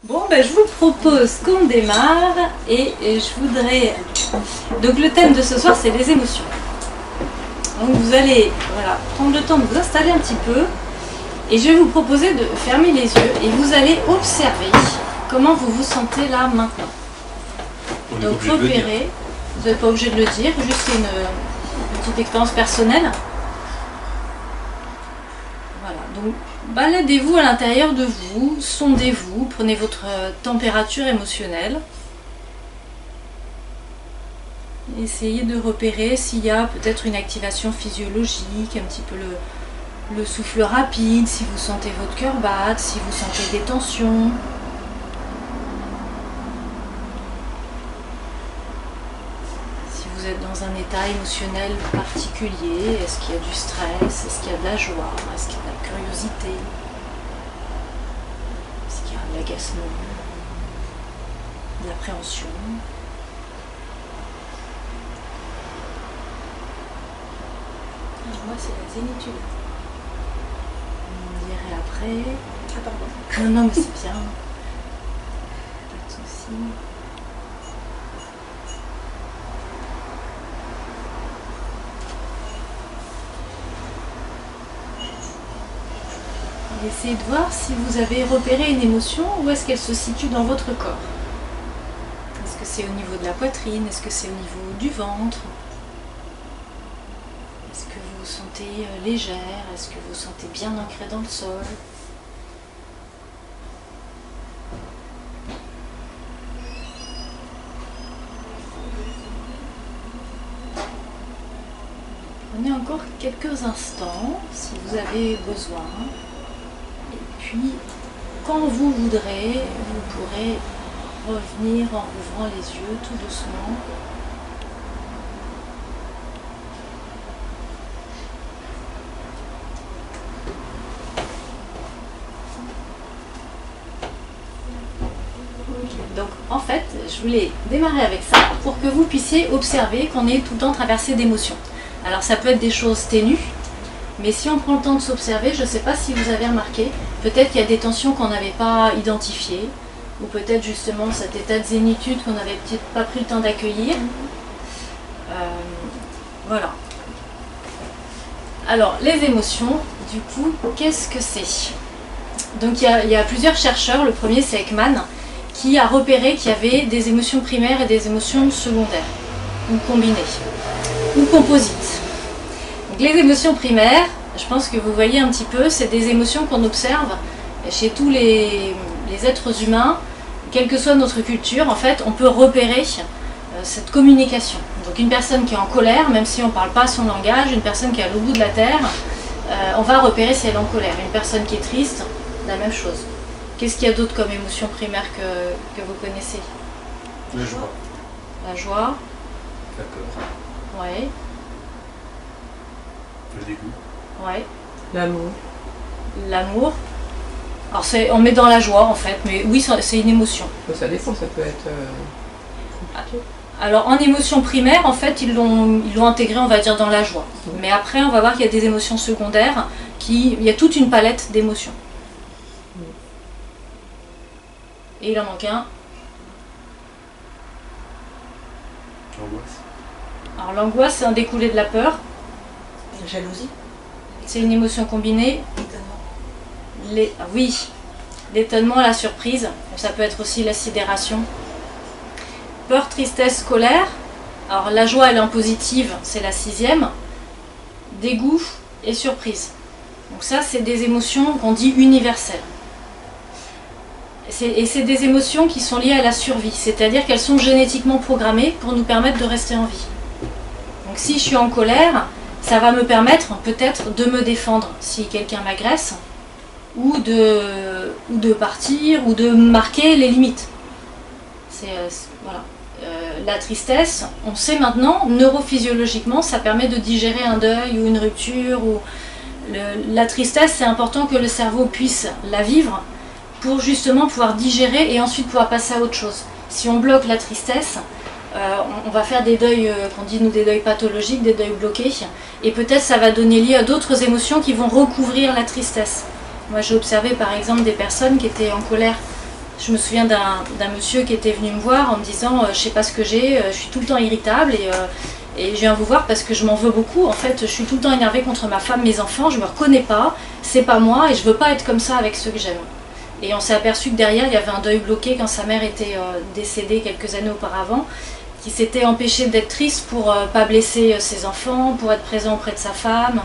Bon, ben, je vous propose qu'on démarre et je voudrais... Donc le thème de ce soir, c'est les émotions. Donc vous allez prendre le temps de vous installer un petit peu et je vais vous proposer de fermer les yeux et vous allez observer comment vous vous sentez là maintenant. Donc repérez, vous n'êtes pas obligé de le dire, juste une petite expérience personnelle. Voilà, donc baladez-vous à l'intérieur de vous, sondez-vous, prenez votre température émotionnelle. Essayez de repérer s'il y a peut-être une activation physiologique, un petit peu le souffle rapide, si vous sentez votre cœur battre, si vous sentez des tensions. Si vous êtes dans un état émotionnel particulier, est-ce qu'il y a du stress, est-ce qu'il y a de la joie, est-ce qu'il y a de la curiosité, est-ce qu'il y a de l'agacement, de l'appréhension. Moi, c'est la zénitude. On dirait après. Ah, pardon. Non, mais c'est bien. Pas de soucis. Essayez de voir si vous avez repéré une émotion, où est-ce qu'elle se situe dans votre corps. Est-ce que c'est au niveau de la poitrine? Est-ce que c'est au niveau du ventre? Est-ce que vous vous sentez légère? Est-ce que vous vous sentez bien ancré dans le sol? Prenez encore quelques instants si vous avez besoin. Et puis, quand vous voudrez, vous pourrez revenir en ouvrant les yeux tout doucement. Donc en fait, je voulais démarrer avec ça pour que vous puissiez observer qu'on est tout le temps traversé d'émotions. Alors ça peut être des choses ténues, mais si on prend le temps de s'observer, je ne sais pas si vous avez remarqué, peut-être qu'il y a des tensions qu'on n'avait pas identifiées, ou peut-être justement cet état de zénitude qu'on n'avait peut-être pas pris le temps d'accueillir. Voilà. Alors les émotions, du coup, qu'est-ce que c'est? Donc il y a plusieurs chercheurs, le premier c'est Ekman, qui a repéré qu'il y avait des émotions primaires et des émotions secondaires, ou combinées, ou composites. Donc les émotions primaires, je pense que vous voyez un petit peu, c'est des émotions qu'on observe chez tous les êtres humains, quelle que soit notre culture, en fait, on peut repérer cette communication. Donc une personne qui est en colère, même si on ne parle pas son langage, une personne qui est à l'autre bout de la terre, on va repérer si elle est en colère. Une personne qui est triste, la même chose. Qu'est-ce qu'il y a d'autre comme émotion primaire que vous connaissez? La joie. La joie. La peur. Ouais. Le dégoût. Ouais. L'amour. L'amour. Alors on met dans la joie en fait, mais oui, c'est une émotion. Ça dépend, ça peut être compliqué. Alors en émotion primaire, en fait, ils l'ont intégré, on va dire, dans la joie. Mais après, on va voir qu'il y a des émotions secondaires, il y a toute une palette d'émotions. Et il en manque un. L'angoisse. Alors l'angoisse, c'est un découlé de la peur. La jalousie. C'est une émotion combinée. Oui, l'étonnement, la surprise. Ça peut être aussi la sidération. Peur, tristesse, colère. Alors la joie, elle est en positive, c'est la 6e. Dégoût et surprise. Donc ça, c'est des émotions qu'on dit universelles. Et c'est des émotions qui sont liées à la survie, c'est-à-dire qu'elles sont génétiquement programmées pour nous permettre de rester en vie. Donc si je suis en colère, ça va me permettre peut-être de me défendre si quelqu'un m'agresse, ou de partir, ou de marquer les limites. Voilà. La tristesse, on sait maintenant, neurophysiologiquement, ça permet de digérer un deuil ou une rupture. La tristesse, c'est important que le cerveau puisse la vivre, pour justement pouvoir digérer et ensuite pouvoir passer à autre chose. Si on bloque la tristesse, on va faire des deuils, qu'on dit nous des deuils pathologiques, des deuils bloqués, et peut-être ça va donner lieu à d'autres émotions qui vont recouvrir la tristesse. Moi j'ai observé par exemple des personnes qui étaient en colère Je me souviens d'un monsieur qui était venu me voir en me disant je sais pas ce que j'ai, je suis tout le temps irritable et je viens vous voir parce que je m'en veux beaucoup. En fait, je suis tout le temps énervée contre ma femme, mes enfants, je me reconnais pas, c'est pas moi et je veux pas être comme ça avec ceux que j'aime. Et on s'est aperçu que derrière, il y avait un deuil bloqué quand sa mère était décédée quelques années auparavant, qui s'était empêché d'être triste pour pas blesser ses enfants, pour être présent auprès de sa femme.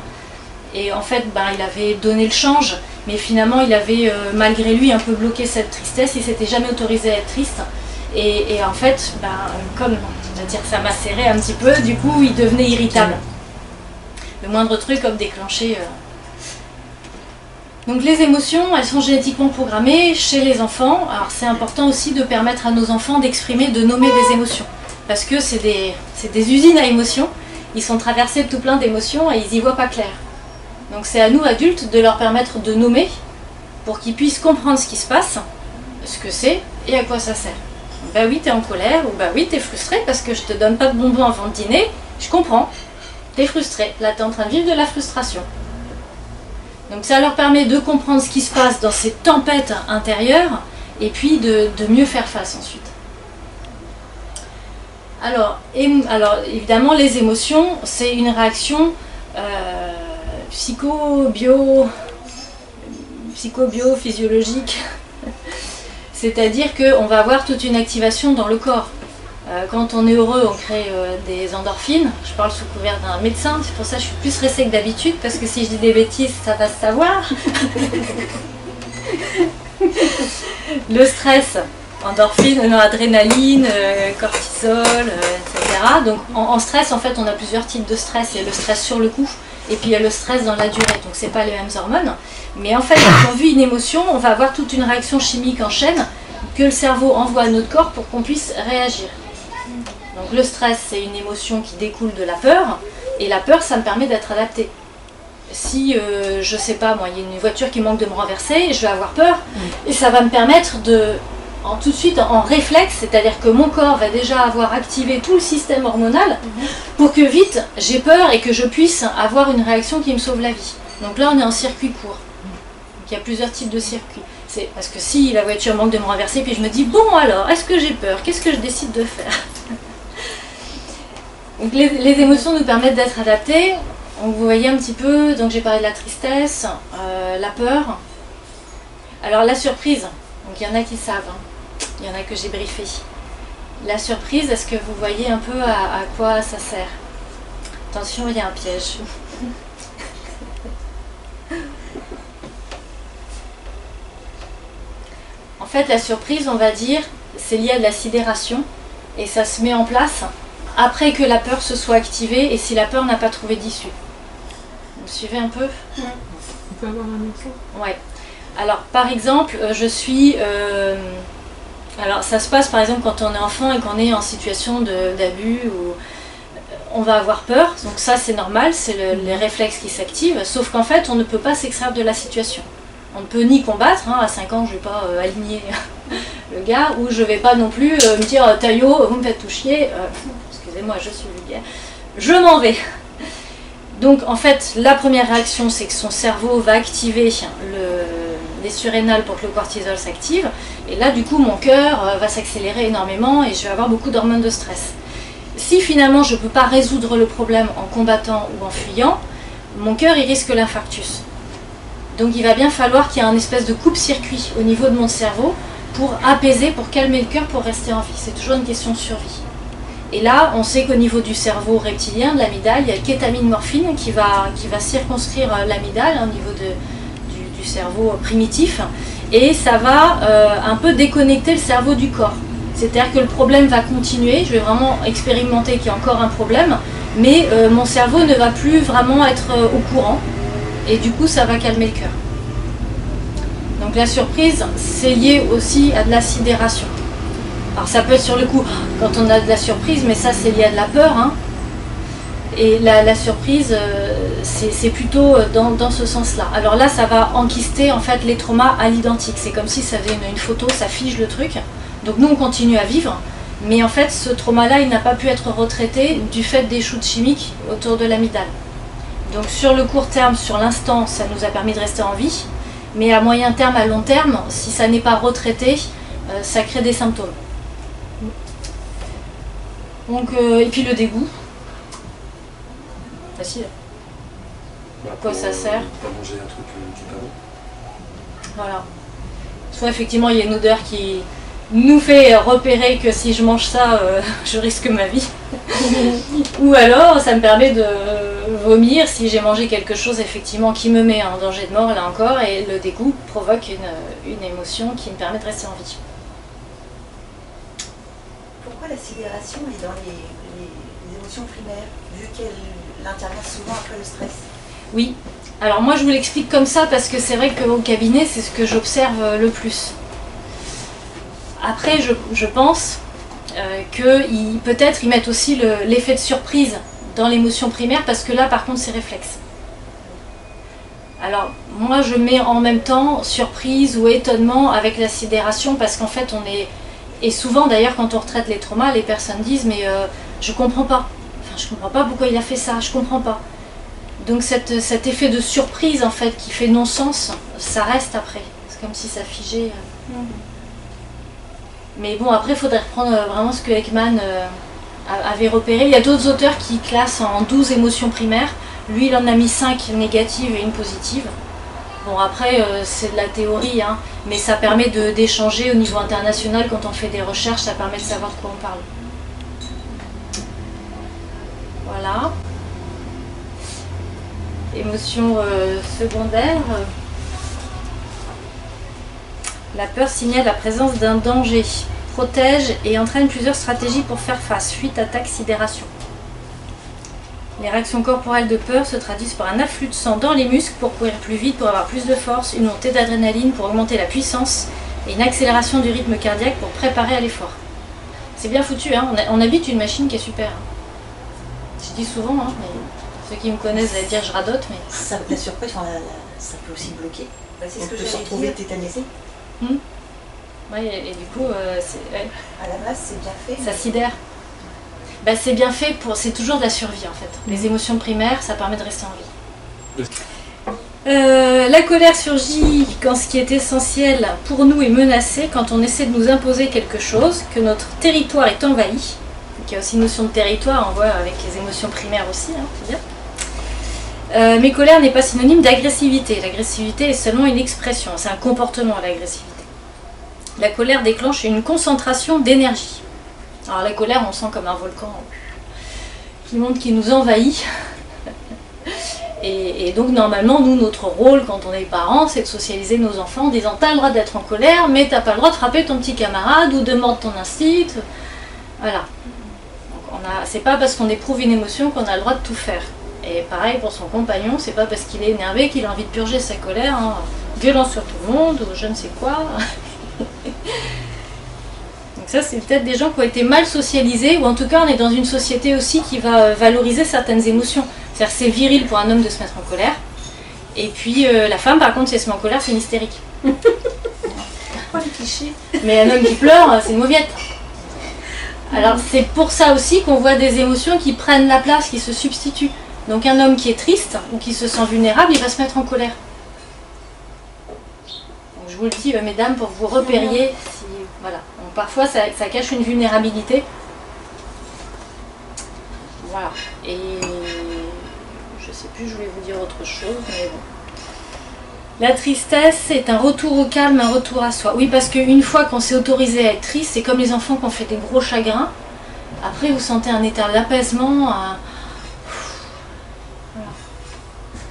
Et en fait, il avait donné le change, mais finalement, il avait malgré lui un peu bloqué cette tristesse, il s'était jamais autorisé à être triste. Et en fait, comme on va dire, ça macérait un petit peu, du coup, il devenait irritable. Le moindre truc comme déclencher. Donc les émotions, elles sont génétiquement programmées chez les enfants. Alors c'est important aussi de permettre à nos enfants d'exprimer, de nommer des émotions. Parce que c'est des usines à émotions. Ils sont traversés de tout plein d'émotions et ils y voient pas clair. Donc c'est à nous, adultes, de leur permettre de nommer pour qu'ils puissent comprendre ce qui se passe, ce que c'est et à quoi ça sert. Bah oui, t'es en colère, ou bah oui, t'es frustré parce que je te donne pas de bonbons avant le dîner, je comprends. T'es frustré, là t'es en train de vivre de la frustration. Donc ça leur permet de comprendre ce qui se passe dans ces tempêtes intérieures et puis de mieux faire face ensuite. Alors évidemment, les émotions, c'est une réaction psycho-bio-physiologique. C'est-à-dire qu'on va avoir toute une activation dans le corps. Quand on est heureux, on crée des endorphines. Je parle sous couvert d'un médecin, c'est pour ça que je suis plus stressée que d'habitude, parce que si je dis des bêtises, ça va se savoir. Le stress, endorphine, adrénaline, cortisol, etc. Donc en stress, en fait, on a plusieurs types de stress. Il y a le stress sur le coup, et puis il y a le stress dans la durée. Donc c'est pas les mêmes hormones. Mais en fait, quand on vit une émotion, on va avoir toute une réaction chimique en chaîne que le cerveau envoie à notre corps pour qu'on puisse réagir. Donc le stress, c'est une émotion qui découle de la peur, et la peur, ça me permet d'être adapté. Si, je sais pas, moi, il y a une voiture qui manque de me renverser, je vais avoir peur, et ça va me permettre de, tout de suite, en réflexe, c'est-à-dire que mon corps va déjà avoir activé tout le système hormonal pour que vite, j'ai peur et que je puisse avoir une réaction qui me sauve la vie. Donc là, on est en circuit court. Donc il y a plusieurs types de circuits. C'est parce que si la voiture manque de me renverser, puis je me dis, bon alors, est-ce que j'ai peur? Qu'est-ce que je décide de faire? Donc les émotions nous permettent d'être adaptés. Donc vous voyez un petit peu, donc j'ai parlé de la tristesse, la peur. Alors la surprise, donc il y en a qui savent, hein. Il y en a que j'ai briefé. La surprise, est-ce que vous voyez un peu à quoi ça sert? Attention, il y a un piège. En fait, la surprise, on va dire, c'est lié à de la sidération et ça se met en place après que la peur se soit activée et si la peur n'a pas trouvé d'issue. Vous suivez un peu? On peut avoir un exemple? Ouais. Alors, par exemple, je suis... alors, ça se passe par exemple quand on est enfant et qu'on est en situation d'abus ou... On va avoir peur, donc ça c'est normal, c'est les réflexes qui s'activent, sauf qu'en fait on ne peut pas s'extraire de la situation. On ne peut ni combattre, hein, à 5 ans je ne vais pas aligner le gars, ou je ne vais pas non plus me dire « Taillot, vous me faites tout chier, excusez-moi je suis vulgaire, je m'en vais ». Donc en fait la première réaction c'est que son cerveau va activer les surrénales pour que le cortisol s'active, et là du coup mon cœur va s'accélérer énormément et je vais avoir beaucoup d'hormones de stress. Si finalement je ne peux pas résoudre le problème en combattant ou en fuyant, mon cœur il risque l'infarctus. Donc il va bien falloir qu'il y ait un espèce de coupe-circuit au niveau de mon cerveau pour apaiser, pour calmer le cœur, pour rester en vie. C'est toujours une question de survie. Et là, on sait qu'au niveau du cerveau reptilien, de l'amygdale, il y a kétamine morphine qui va circonscrire l'amygdale au niveau du cerveau primitif. Et ça va un peu déconnecter le cerveau du corps. C'est-à-dire que le problème va continuer, je vais vraiment expérimenter qu'il y a encore un problème, mais mon cerveau ne va plus vraiment être au courant, et du coup ça va calmer le cœur. Donc la surprise, c'est lié aussi à de la sidération. Alors ça peut être sur le coup, quand on a de la surprise, mais ça c'est lié à de la peur, hein. Et la surprise, c'est plutôt dans ce sens-là. Alors là, ça va enquister en fait les traumas à l'identique, c'est comme si ça faisait une photo, ça fige le truc. Donc nous on continue à vivre, mais en fait ce trauma-là il n'a pas pu être retraité du fait des shoots chimiques autour de l'amygdale. Donc sur le court terme, sur l'instant, ça nous a permis de rester en vie, mais à moyen terme, à long terme, si ça n'est pas retraité, ça crée des symptômes. Donc, et puis le dégoût. Facile. Bah, À quoi ça sert? Pas manger un truc qui est pas bon. Voilà. Soit effectivement il y a une odeur qui nous fait repérer que si je mange ça, je risque ma vie. Ou alors ça me permet de vomir si j'ai mangé quelque chose effectivement qui me met en danger de mort là encore, et le dégoût provoque une émotion qui me permet de rester en vie. Pourquoi la sidération est dans les émotions primaires, vu qu'elle intervient souvent après le stress? Oui, alors moi je vous l'explique comme ça parce que c'est vrai qu'au cabinet c'est ce que j'observe le plus. Après je pense que peut-être ils mettent aussi l'effet de surprise dans l'émotion primaire, parce que là par contre c'est réflexe. Alors moi je mets en même temps surprise ou étonnement avec la sidération, parce qu'en fait on est... Et souvent d'ailleurs quand on retraite les traumas, les personnes disent mais je comprends pas. Enfin je comprends pas pourquoi il a fait ça, je comprends pas. Donc cet effet de surprise en fait qui fait non-sens, ça reste après. C'est comme si ça figeait. Mais bon, après il faudrait reprendre vraiment ce que Ekman avait repéré. Il y a d'autres auteurs qui classent en 12 émotions primaires. Lui il en a mis 5 négatives et une positive. Bon après c'est de la théorie, hein, mais ça permet d'échanger au niveau international quand on fait des recherches, ça permet de savoir de quoi on parle. Voilà. Émotion secondaire. La peur signale la présence d'un danger, protège et entraîne plusieurs stratégies pour faire face, fuite, attaque, sidération. Les réactions corporelles de peur se traduisent par un afflux de sang dans les muscles pour courir plus vite, pour avoir plus de force, une montée d'adrénaline pour augmenter la puissance et une accélération du rythme cardiaque pour préparer à l'effort. C'est bien foutu, hein, on habite une machine qui est super. Je dis souvent, hein, mais ceux qui me connaissent allaient dire je radote, mais... Ça, la surprise, enfin, ça peut aussi bloquer. C'est ce que je vais retrouver tétanisé. Ouais, et du coup, ouais. À la base, c'est bien fait. Ça sidère. Bah, c'est bien fait pour... C'est toujours de la survie en fait. Les émotions primaires, ça permet de rester en vie. La colère surgit quand ce qui est essentiel pour nous est menacé, quand on essaie de nous imposer quelque chose, que notre territoire est envahi. Il y a aussi une notion de territoire, on voit avec les émotions primaires aussi, hein, faut dire. Mais colère n'est pas synonyme d'agressivité. L'agressivité est seulement une expression, c'est un comportement, l'agressivité. La colère déclenche une concentration d'énergie. Alors la colère, on sent comme un volcan qui monte, qui nous envahit. Et donc normalement, nous, notre rôle quand on est parents, c'est de socialiser nos enfants en disant t'as le droit d'être en colère, mais t'as pas le droit de frapper ton petit camarade ou de mordre ton instit. Voilà. C'est pas parce qu'on éprouve une émotion qu'on a le droit de tout faire. Et pareil pour son compagnon, c'est pas parce qu'il est énervé qu'il a envie de purger sa colère, hein, gueulant sur tout le monde ou je ne sais quoi. Donc ça, c'est peut-être des gens qui ont été mal socialisés, ou en tout cas on est dans une société aussi qui va valoriser certaines émotions. C'est-à-dire c'est viril pour un homme de se mettre en colère, et puis la femme par contre si elle se met en colère c'est une hystérique. Oh les clichés. Mais un homme qui pleure c'est une mauviette. Alors c'est pour ça aussi qu'on voit des émotions qui prennent la place, qui se substituent. Donc un homme qui est triste ou qui se sent vulnérable, il va se mettre en colère. Donc je vous le dis mesdames pour que vous repériez si, voilà. Donc parfois ça cache une vulnérabilité. Voilà. Et je sais plus, je voulais vous dire autre chose, mais bon. La tristesse est un retour au calme, un retour à soi. Oui, parce qu'une fois qu'on s'est autorisé à être triste, c'est comme les enfants qui ont fait des gros chagrins. Après, vous sentez un état d'apaisement. Voilà.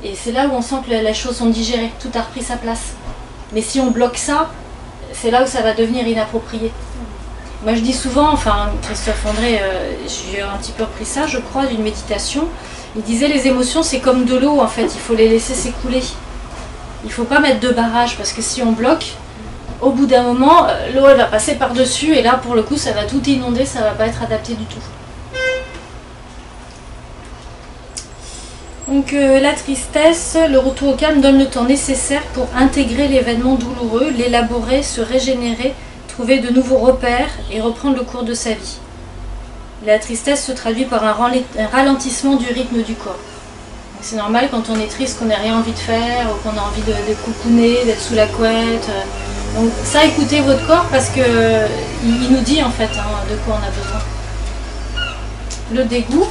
Et c'est là où on sent que les choses sont digérées, tout a repris sa place. Mais si on bloque ça, c'est là où ça va devenir inapproprié. Moi, je dis souvent, enfin, Christophe André, j'ai un petit peu repris ça, je crois, d'une méditation. Il disait les émotions, c'est comme de l'eau, en fait, il faut les laisser s'écouler. Il ne faut pas mettre de barrage parce que si on bloque, au bout d'un moment, l'eau elle va passer par-dessus et là pour le coup ça va tout inonder, ça ne va pas être adapté du tout. Donc la tristesse, le retour au calme donne le temps nécessaire pour intégrer l'événement douloureux, l'élaborer, se régénérer, trouver de nouveaux repères et reprendre le cours de sa vie. La tristesse se traduit par un ralentissement du rythme du corps. C'est normal quand on est triste qu'on n'ait rien envie de faire, ou qu'on a envie de coucouner, d'être sous la couette, Donc ça, écoutez votre corps parce que il nous dit en fait de quoi on a besoin. Le dégoût,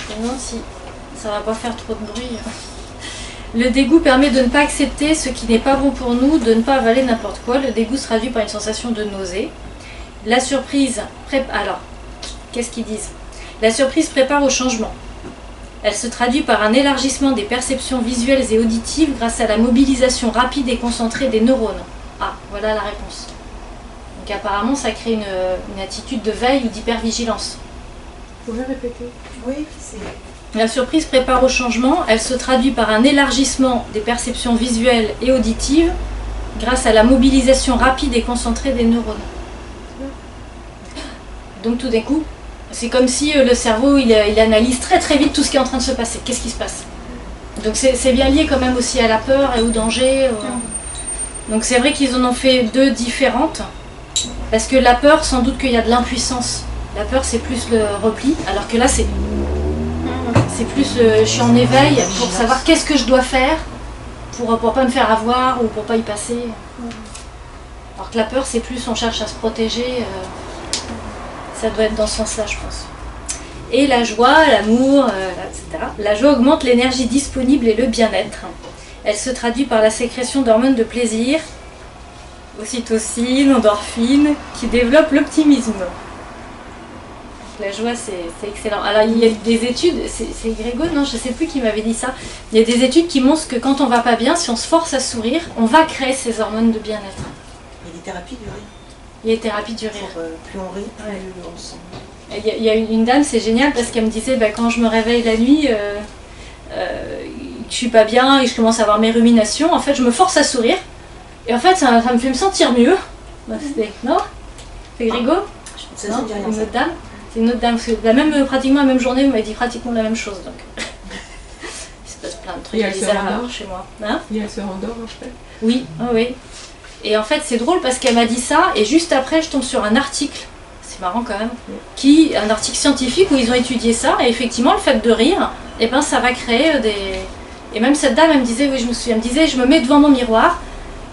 je me demande si ça va pas faire trop de bruit. Le dégoût permet de ne pas accepter ce qui n'est pas bon pour nous, de ne pas avaler n'importe quoi. Le dégoût se traduit par une sensation de nausée. La surprise alors, qu'est-ce qu'ils disent? La surprise prépare au changement. Elle se traduit par un élargissement des perceptions visuelles et auditives grâce à la mobilisation rapide et concentrée des neurones. Ah, voilà la réponse. Donc apparemment, ça crée une attitude de veille ou d'hypervigilance. Vous pouvez répéter? Oui, c'est... La surprise prépare au changement. Elle se traduit par un élargissement des perceptions visuelles et auditives grâce à la mobilisation rapide et concentrée des neurones. Donc tout d'un coup, c'est comme si le cerveau il analyse très très vite tout ce qui est en train de se passer. Qu'est-ce qui se passe? Donc c'est bien lié quand même aussi à la peur et au danger. Donc c'est vrai qu'ils en ont fait deux différentes. Parce que la peur, sans doute qu'il y a de l'impuissance. La peur c'est plus le repli, alors que là c'est plus je suis en éveil pour savoir qu'est-ce que je dois faire pour pas me faire avoir ou pour pas y passer. Alors que la peur c'est plus on cherche à se protéger. Ça doit être dans ce sens-là, je pense. Et la joie, l'amour, etc. La joie augmente l'énergie disponible et le bien-être. Elle se traduit par la sécrétion d'hormones de plaisir, ocytocine, endorphine, qui développent l'optimisme. La joie, c'est excellent. Alors, il y a des études, c'est Grégo, non, je ne sais plus qui m'avait dit ça. Il y a des études qui montrent que quand on va pas bien, si on se force à sourire, on va créer ces hormones de bien-être. Il y a des thérapies du rire. Il y a des thérapies du rire. Plus on rit, plus on sent. Il y a une dame, c'est génial, parce qu'elle me disait, quand je me réveille la nuit, je suis pas bien et je commence à avoir mes ruminations, en fait, je me force à sourire. Et en fait, ça me fait me sentir mieux. Non? C'est Grégo? Non, une autre dame. C'est une autre dame, parce que pratiquement la même journée, vous m'avez dit pratiquement la même chose. Donc. Il se passe plein de trucs bizarres chez moi. Hein? Et elle se rendort après? Oui, oui. Et en fait, c'est drôle parce qu'elle m'a dit ça, et juste après, je tombe sur un article, c'est marrant quand même, un article scientifique où ils ont étudié ça, et effectivement, le fait de rire, ça va créer des... Et même cette dame, elle me disait, oui, je me souviens, elle me disait, je me mets devant mon miroir,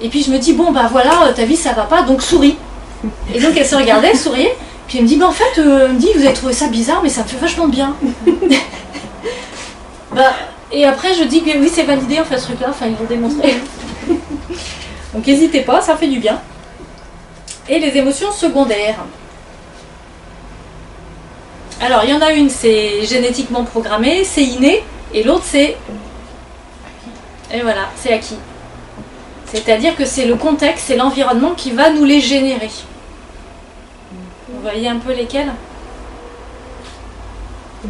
et puis je me dis, bon, voilà, ta vie, ça va pas, donc souris. Et donc, elle se regardait, elle souriait, puis elle me dit, en fait, elle me dit, vous avez trouvé ça bizarre, mais ça me fait vachement bien. Et après, je dis que oui, c'est validé, en fait, ce truc-là, ils l'ont démontré. Donc n'hésitez pas, ça fait du bien. Et les émotions secondaires. Alors il y en a une, c'est génétiquement programmé, c'est inné, et l'autre c'est... Et voilà, c'est acquis. C'est-à-dire que c'est le contexte, c'est l'environnement qui va nous les générer. Vous voyez un peu lesquels?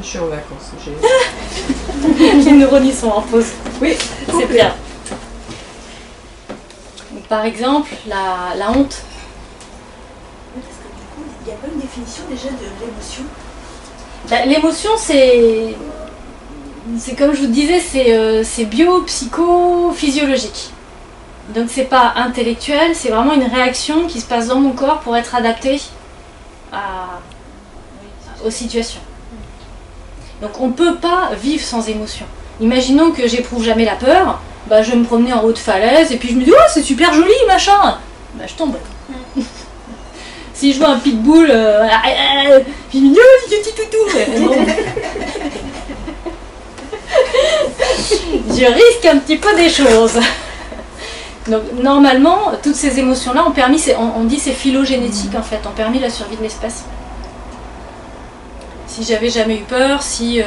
Je suis en vacances. Les neurones sont en pause. Oui, c'est bien. Par exemple, la honte. Parce que du coup, il n'y a pas une définition déjà de l'émotion? L'émotion, c'est comme je vous disais, c'est bio-psycho-physiologique. Donc c'est pas intellectuel, c'est vraiment une réaction qui se passe dans mon corps pour être adaptée aux situations. Donc on ne peut pas vivre sans émotion. Imaginons que j'éprouve jamais la peur. Je vais me promener en haut de falaise et puis je me dis oh c'est super joli machin, je tombe. Si je vois un pitbull, puis je me dis oh c'est petit toutou. Je risque un petit peu des choses. Donc normalement toutes ces émotions là ont permis, on dit c'est phylogénétique en fait, ont permis la survie de l'espèce. Si j'avais jamais eu peur, si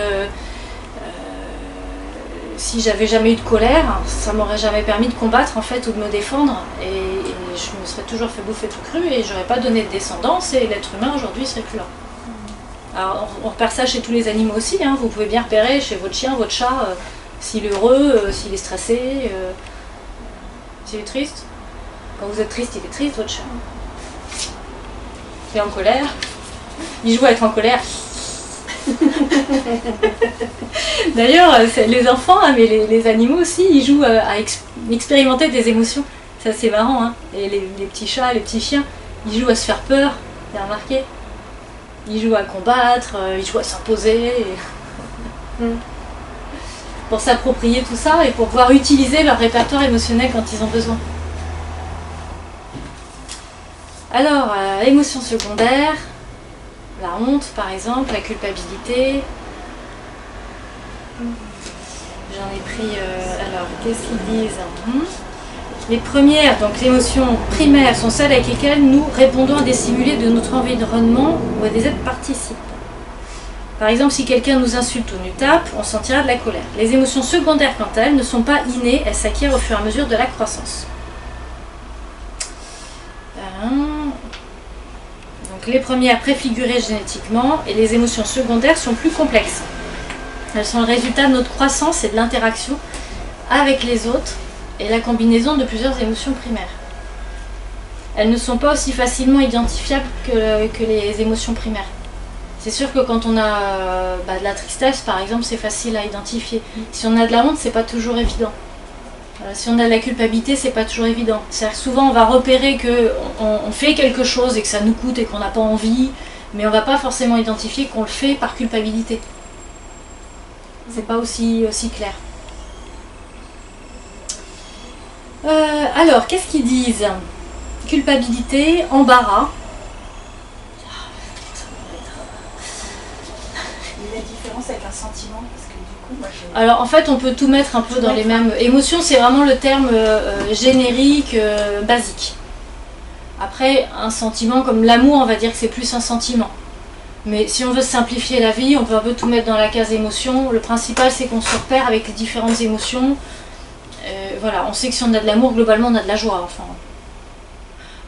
j'avais jamais eu de colère, ça m'aurait jamais permis de combattre en fait ou de me défendre et je me serais toujours fait bouffer tout cru et j'aurais pas donné de descendance et l'être humain aujourd'hui serait plus là. Alors on repère ça chez tous les animaux aussi, hein. Vous pouvez bien repérer chez votre chien, votre chat, s'il est heureux, s'il est stressé, s'il est triste. Quand vous êtes triste, il est triste votre chat. Il est en colère, il joue à être en colère. D'ailleurs, les enfants, hein, mais les animaux aussi, ils jouent à expérimenter des émotions. C'est assez marrant, hein. Et les petits chats, les petits chiens, ils jouent à se faire peur, vous avez remarqué? Ils jouent à combattre, ils jouent à s'imposer. Pour s'approprier tout ça et pour pouvoir utiliser leur répertoire émotionnel quand ils ont besoin. Alors, émotions secondaires, la honte par exemple, la culpabilité. J'en ai pris, alors qu'est-ce qu'ils disent? Les premières, donc les émotions primaires, sont celles avec lesquelles nous répondons à des stimuli de notre environnement ou à des aides participent. Par exemple, si quelqu'un nous insulte ou nous tape, on sentira de la colère. Les émotions secondaires, quant à elles, ne sont pas innées, elles s'acquièrent au fur et à mesure de la croissance. Donc les premières préfigurées génétiquement et les émotions secondaires sont plus complexes. Elles sont le résultat de notre croissance et de l'interaction avec les autres et la combinaison de plusieurs émotions primaires. Elles ne sont pas aussi facilement identifiables que les émotions primaires. C'est sûr que quand on a de la tristesse, par exemple, c'est facile à identifier. Si on a de la honte, c'est pas toujours évident. Si on a de la culpabilité, c'est pas toujours évident. C'est-à-dire que souvent, on va repérer qu'on fait quelque chose et que ça nous coûte et qu'on n'a pas envie, mais on va pas forcément identifier qu'on le fait par culpabilité. C'est pas aussi clair. Alors, qu'est-ce qu'ils disent? Culpabilité, embarras. La différence avec un sentiment, parce que du coup, moi Alors en fait, on peut tout mettre un peu dans les mêmes... Émotion, c'est vraiment le terme générique, basique. Après, un sentiment comme l'amour, on va dire que c'est plus un sentiment. Mais si on veut simplifier la vie, on peut un peu tout mettre dans la case émotion. Le principal, c'est qu'on se repère avec les différentes émotions. Voilà, on sait que si on a de l'amour, globalement, on a de la joie. Enfin.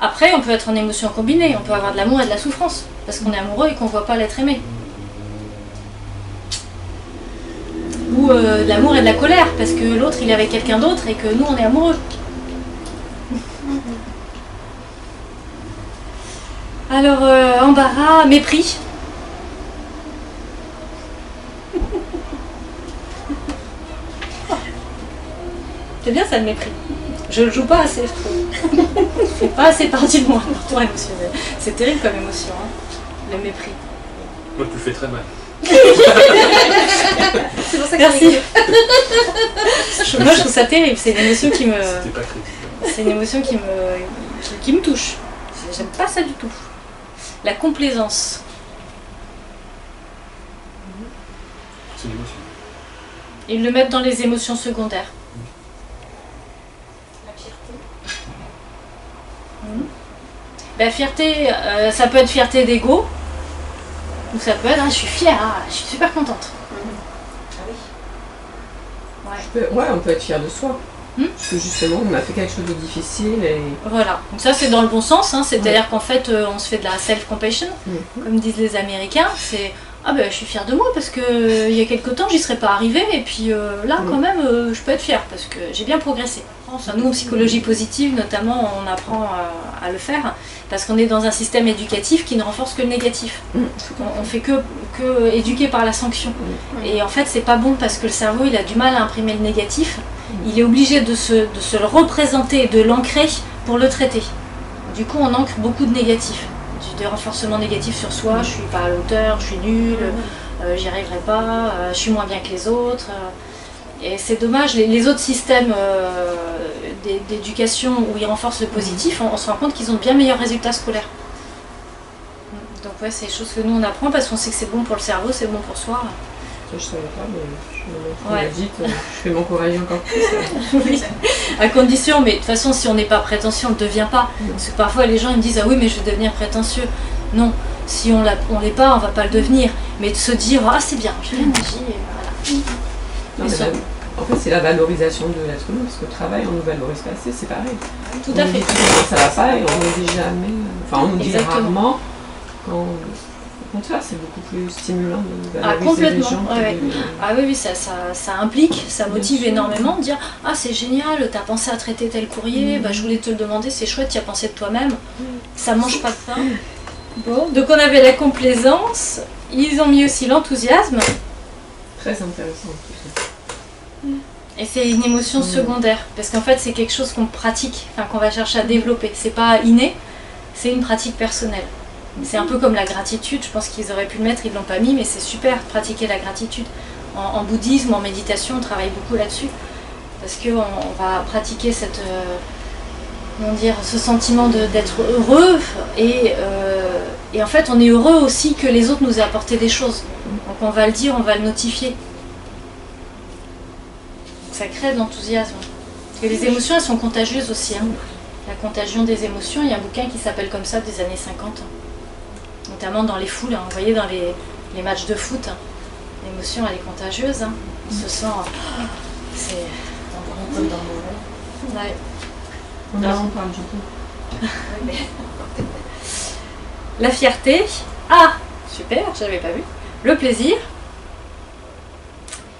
Après, on peut être en émotion combinée. On peut avoir de l'amour et de la souffrance. Parce qu'on est amoureux et qu'on ne voit pas l'être aimé. Ou de l'amour et de la colère, parce que l'autre il est avec quelqu'un d'autre et que nous on est amoureux. Alors, embarras, mépris. C'est bien ça le mépris. Je le joue pas assez, je trouve. Ça fait pas assez partie de moi, le retour émotionnel. C'est terrible comme émotion, hein, le mépris. Moi, tu le fais très mal. c'est pour ça que Merci. Moi je trouve ça terrible, c'est une émotion qui me... C'était pas crédible. C'est une émotion qui me touche. J'aime pas ça du tout. La complaisance. C'est une émotion. Ils le mettent dans les émotions secondaires. la fierté. La fierté, ça peut être fierté d'ego. Ou ça peut être, je suis fière, je suis super contente. Ah oui. Ouais. Ouais, on peut être fier de soi. Parce que justement, on a fait quelque chose de difficile et... Voilà, donc ça c'est dans le bon sens, hein. C'est-à-dire qu'en fait on se fait de la self-compassion, comme disent les Américains, c'est ah ben je suis fière de moi parce que il y a quelque temps j'y serais pas arrivée et puis là quand même je peux être fière parce que j'ai bien progressé. Nous en psychologie positive notamment on apprend à le faire parce qu'on est dans un système éducatif qui ne renforce que le négatif. On fait que éduquer par la sanction. Et en fait c'est pas bon parce que le cerveau il a du mal à imprimer le négatif. Il est obligé de se le représenter, de l'ancrer pour le traiter. Du coup, on ancre beaucoup de négatifs. Du renforcement négatif sur soi, je suis pas à l'auteur, je suis nulle, j'y arriverai pas, je suis moins bien que les autres. Et c'est dommage, les autres systèmes d'éducation où ils renforcent le positif, on se rend compte qu'ils ont de bien meilleurs résultats scolaires. Donc ouais, c'est des choses que nous on apprend parce qu'on sait que c'est bon pour le cerveau, c'est bon pour soi. Je savais pas, mais je fais m'encourager encore plus. Oui, à condition, mais de toute façon, si on n'est pas prétentieux, on ne le devient pas. Parce que parfois, les gens ils me disent « Ah oui, mais je vais devenir prétentieux. » Non, si on l'est pas, on ne va pas le devenir. Mais de se dire « Ah, c'est bien, j'ai l'énergie. » En fait, c'est la valorisation de l'être humain, parce que le travail, on ne nous valorise pas assez, c'est pareil. Tout à fait. Dit que ça va pas et on nous dit jamais... Enfin, on nous dit rarement quand... Au contraire, c'est beaucoup plus stimulant de valoriser les gens. Ah oui, ça implique, ça motive énormément de dire « Ah, c'est génial, t'as pensé à traiter tel courrier, bah, je voulais te le demander, c'est chouette, tu as pensé de toi-même, ça mange pas de pain. » Bon, donc on avait la complaisance, ils ont mis aussi l'enthousiasme. Très intéressant tout ça. Et c'est une émotion secondaire, parce qu'en fait c'est quelque chose qu'on pratique, qu'on va chercher à développer. C'est pas inné, c'est une pratique personnelle. C'est un peu comme la gratitude, je pense qu'ils auraient pu le mettre, ils ne l'ont pas mis, mais c'est super de pratiquer la gratitude. En bouddhisme, en méditation, on travaille beaucoup là-dessus, parce qu'on va pratiquer cette comment dire, ce sentiment d'être heureux et en fait on est heureux aussi que les autres nous aient apporté des choses. Donc on va le dire, on va le notifier. Donc ça crée de l'enthousiasme. Parce que les émotions elles sont contagieuses aussi. Hein. La contagion des émotions, il y a un bouquin qui s'appelle comme ça des années 50. Notamment dans les foules, hein. Vous voyez dans les matchs de foot, hein. L'émotion elle est contagieuse. Hein. On se sent... c'est... Comme dans le Ouais. On en parle du coup. La fierté. Ah, super, je n'avais pas vu. Le plaisir.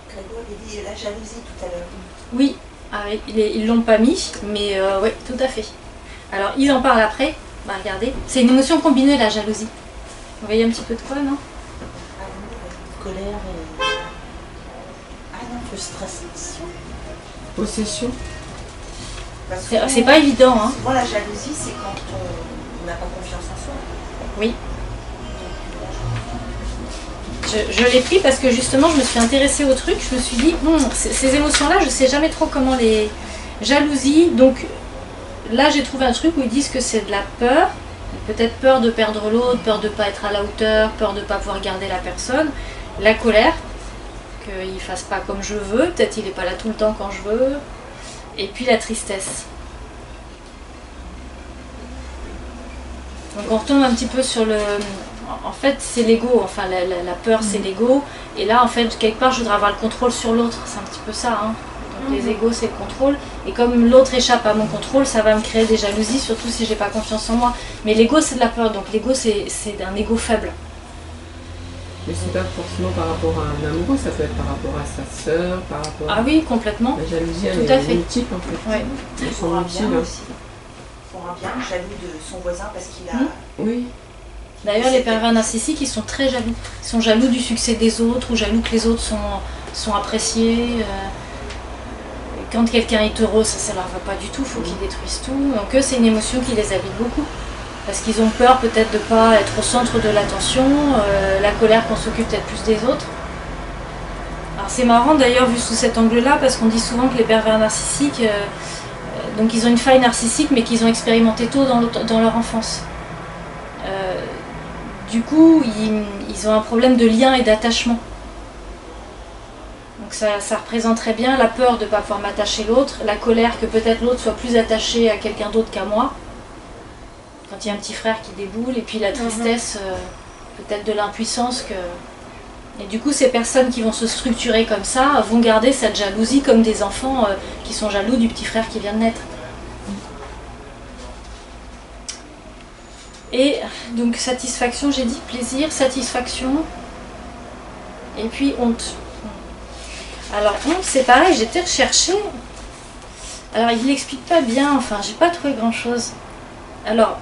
Grégoire avait dit la jalousie tout à l'heure. Oui, ah, ils l'ont pas mis, mais oui, tout à fait. Alors, ils en parlent après. Bah, regardez. C'est une émotion combinée, la jalousie. Vous voyez un petit peu de quoi, non? Ah oui, colère et... Ah non, frustration. Possession. Parce que C'est pas évident, hein. souvent, la jalousie, c'est quand on n'a pas confiance en soi. Oui. Je l'ai pris parce que justement, je me suis intéressée au truc. Je me suis dit, ces émotions-là, je sais jamais trop comment les... Jalousie, donc là, j'ai trouvé un truc où ils disent que c'est de la peur. Peut-être peur de perdre l'autre, peur de ne pas être à la hauteur, peur de ne pas pouvoir garder la personne. La colère, qu'il ne fasse pas comme je veux, peut-être il n'est pas là tout le temps quand je veux. Et puis la tristesse. Donc on retombe un petit peu sur le... En fait c'est l'ego, enfin la peur c'est l'ego. Et là en fait quelque part je voudrais avoir le contrôle sur l'autre, c'est un petit peu ça. Hein. Donc les égos c'est le contrôle. Et comme l'autre échappe à mon contrôle, ça va me créer des jalousies, surtout si j'ai pas confiance en moi. Mais l'ego c'est de la peur, donc l'ego c'est un ego faible. Mais c'est pas forcément par rapport à un amoureux, ça peut être par rapport à sa sœur, par rapport à... Ah oui, complètement. La jalousie, Tout elle à est fait. multiple en fait. Ouais. Elles sont Pour un multiples. bien aussi. Pour un bien, jaloux de son voisin parce qu'il a... Oui. D'ailleurs, les pervers narcissiques, ils sont très jaloux. Ils sont jaloux du succès des autres ou jaloux que les autres sont appréciés. Quand quelqu'un est heureux, ça leur va pas du tout, il faut qu'ils détruisent tout. Donc eux, c'est une émotion qui les habite beaucoup. Parce qu'ils ont peur peut-être de ne pas être au centre de l'attention, la colère qu'on s'occupe peut-être plus des autres. Alors c'est marrant d'ailleurs vu sous cet angle-là, parce qu'on dit souvent que les pervers narcissiques, donc ils ont une faille narcissique, mais qu'ils ont expérimenté tôt dans leur enfance. Du coup, ils ont un problème de lien et d'attachement. Donc ça représente très bien la peur de ne pas pouvoir m'attacher l'autre, la colère que peut-être l'autre soit plus attaché à quelqu'un d'autre qu'à moi. Quand il y a un petit frère qui déboule, et puis la tristesse, peut-être de l'impuissance. Et du coup, ces personnes qui vont se structurer comme ça vont garder cette jalousie comme des enfants qui sont jaloux du petit frère qui vient de naître. Et donc satisfaction, j'ai dit, plaisir, satisfaction, et puis honte. Alors honte, c'est pareil, j'ai été rechercher. Alors il l'explique pas bien, enfin j'ai pas trouvé grand chose. Alors,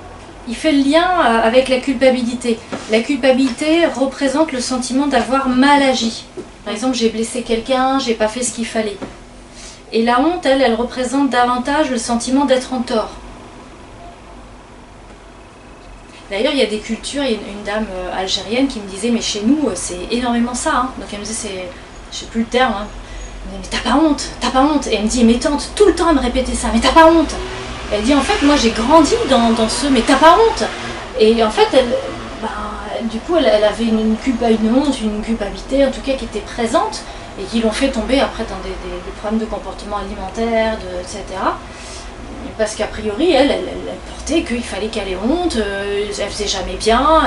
il fait le lien avec la culpabilité. La culpabilité représente le sentiment d'avoir mal agi. Par exemple, j'ai blessé quelqu'un, j'ai pas fait ce qu'il fallait. Et la honte, elle représente davantage le sentiment d'être en tort. D'ailleurs, il y a des cultures, il y a une dame algérienne qui me disait, mais chez nous, c'est énormément ça. Hein. Donc elle me disait, je sais plus le terme, hein. Elle me dit, mais t'as pas honte. Et elle me dit, mes tantes, tout le temps, elle me répétait ça, mais t'as pas honte. Elle dit en fait moi j'ai grandi dans ce mais t'as pas honte. Et en fait du coup elle avait une honte, une culpabilité en tout cas qui était présente et qui l'ont fait tomber après dans des problèmes de comportement alimentaire, etc. Parce qu'a priori elle portait qu'il fallait qu'elle ait honte, elle faisait jamais bien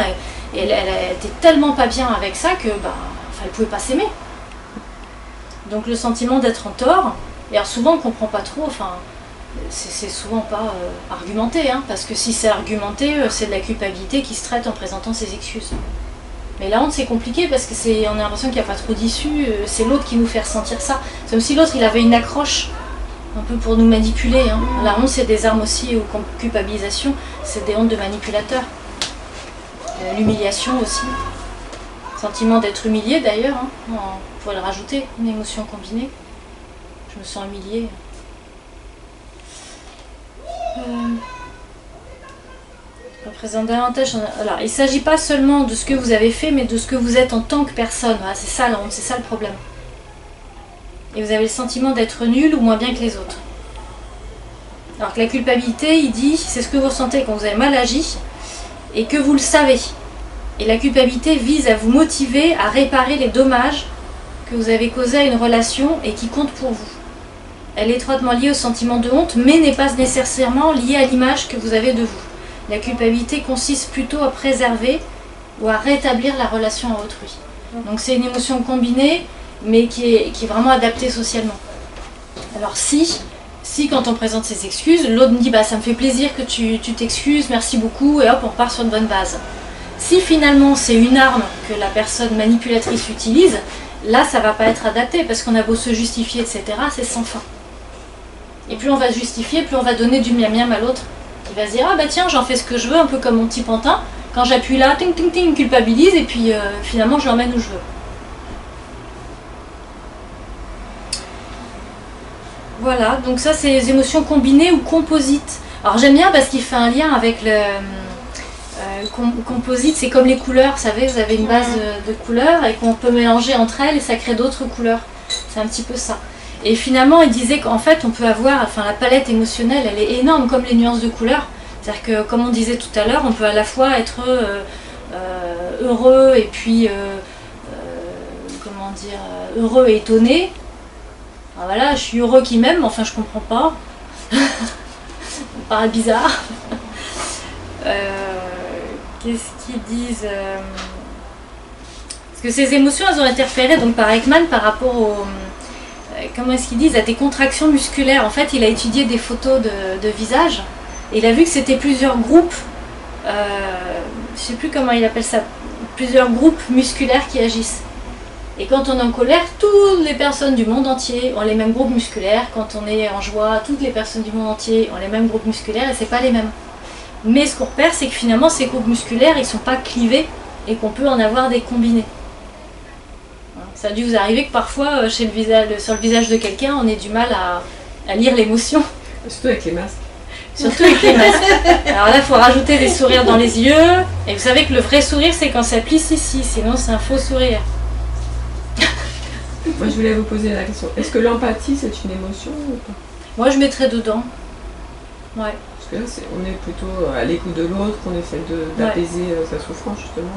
et elle était tellement pas bien avec ça que elle pouvait pas s'aimer. Donc le sentiment d'être en tort, et alors souvent on comprend pas trop, c'est souvent pas argumenté, hein, parce que si c'est argumenté, c'est de la culpabilité qui se traite en présentant ses excuses. Mais la honte c'est compliqué parce que on a l'impression qu'il n'y a pas trop d'issue, c'est l'autre qui nous fait ressentir ça. C'est comme si l'autre il avait une accroche, un peu pour nous manipuler. Hein. La honte c'est des armes aussi, ou culpabilisation, c'est des hontes de manipulateurs. L'humiliation aussi. Sentiment d'être humilié d'ailleurs, hein. On pourrait le rajouter, une émotion combinée. Je me sens humiliée. Représente davantage. Alors, il ne s'agit pas seulement de ce que vous avez fait, mais de ce que vous êtes en tant que personne. Voilà, c'est ça la honte, c'est ça le problème. Et vous avez le sentiment d'être nul ou moins bien que les autres. Alors que la culpabilité, il dit, c'est ce que vous ressentez quand vous avez mal agi et que vous le savez. Et la culpabilité vise à vous motiver à réparer les dommages que vous avez causés à une relation et qui comptent pour vous. Elle est étroitement liée au sentiment de honte, mais n'est pas nécessairement liée à l'image que vous avez de vous. La culpabilité consiste plutôt à préserver ou à rétablir la relation à autrui. Donc c'est une émotion combinée, mais qui est vraiment adaptée socialement. Alors si quand on présente ses excuses, l'autre me dit bah, ça me fait plaisir que tu t'excuses, merci beaucoup, et hop, on repart sur une bonne base. Si finalement c'est une arme que la personne manipulatrice utilise, là ça va pas être adapté, parce qu'on a beau se justifier, etc., c'est sans fin. Et plus on va justifier, plus on va donner du miam-miam à l'autre, qui va se dire ah bah tiens, j'en fais ce que je veux, un peu comme mon petit pantin, quand j'appuie là, ting ting ting, culpabilise, et puis finalement je l'emmène où je veux. Voilà, donc ça c'est les émotions combinées ou composites. Alors j'aime bien parce qu'il fait un lien avec le composite, c'est comme les couleurs, vous savez, vous avez une base de couleurs et qu'on peut mélanger entre elles et ça crée d'autres couleurs. C'est un petit peu ça. Et finalement il disait qu'en fait on peut avoir, enfin la palette émotionnelle elle est énorme comme les nuances de couleurs. C'est-à-dire que comme on disait tout à l'heure, on peut à la fois être heureux et puis, comment dire, heureux et étonné. Alors voilà, je suis heureux qui m'aime, mais enfin je comprends pas. Ça me paraît bizarre. Qu'est-ce qu'ils disent Parce que ces émotions, elles ont été repérées donc, par Ekman par rapport au... comment est-ce qu'ils disent, à des contractions musculaires. En fait, il a étudié des photos de visage et il a vu que c'était plusieurs groupes, je ne sais plus comment il appelle ça, plusieurs groupes musculaires qui agissent. Et quand on est en colère, toutes les personnes du monde entier ont les mêmes groupes musculaires. Quand on est en joie, toutes les personnes du monde entier ont les mêmes groupes musculaires et c'est pas les mêmes. Mais ce qu'on repère, c'est que finalement ces groupes musculaires, ils sont pas clivés et qu'on peut en avoir des combinés. Ça a dû vous arriver que parfois, sur le visage de quelqu'un, on ait du mal à lire l'émotion. Surtout avec les masques. Surtout avec les masques. Alors là, il faut rajouter des sourires dans les yeux. Et vous savez que le vrai sourire, c'est quand ça plisse ici, sinon c'est un faux sourire. Moi, je voulais vous poser la question. Est-ce que l'empathie, c'est une émotion ou pas? Moi, je mettrais dedans. Ouais. Parce que là, on est plutôt à l'écoute de l'autre, qu'on essaie d'apaiser sa souffrance, justement.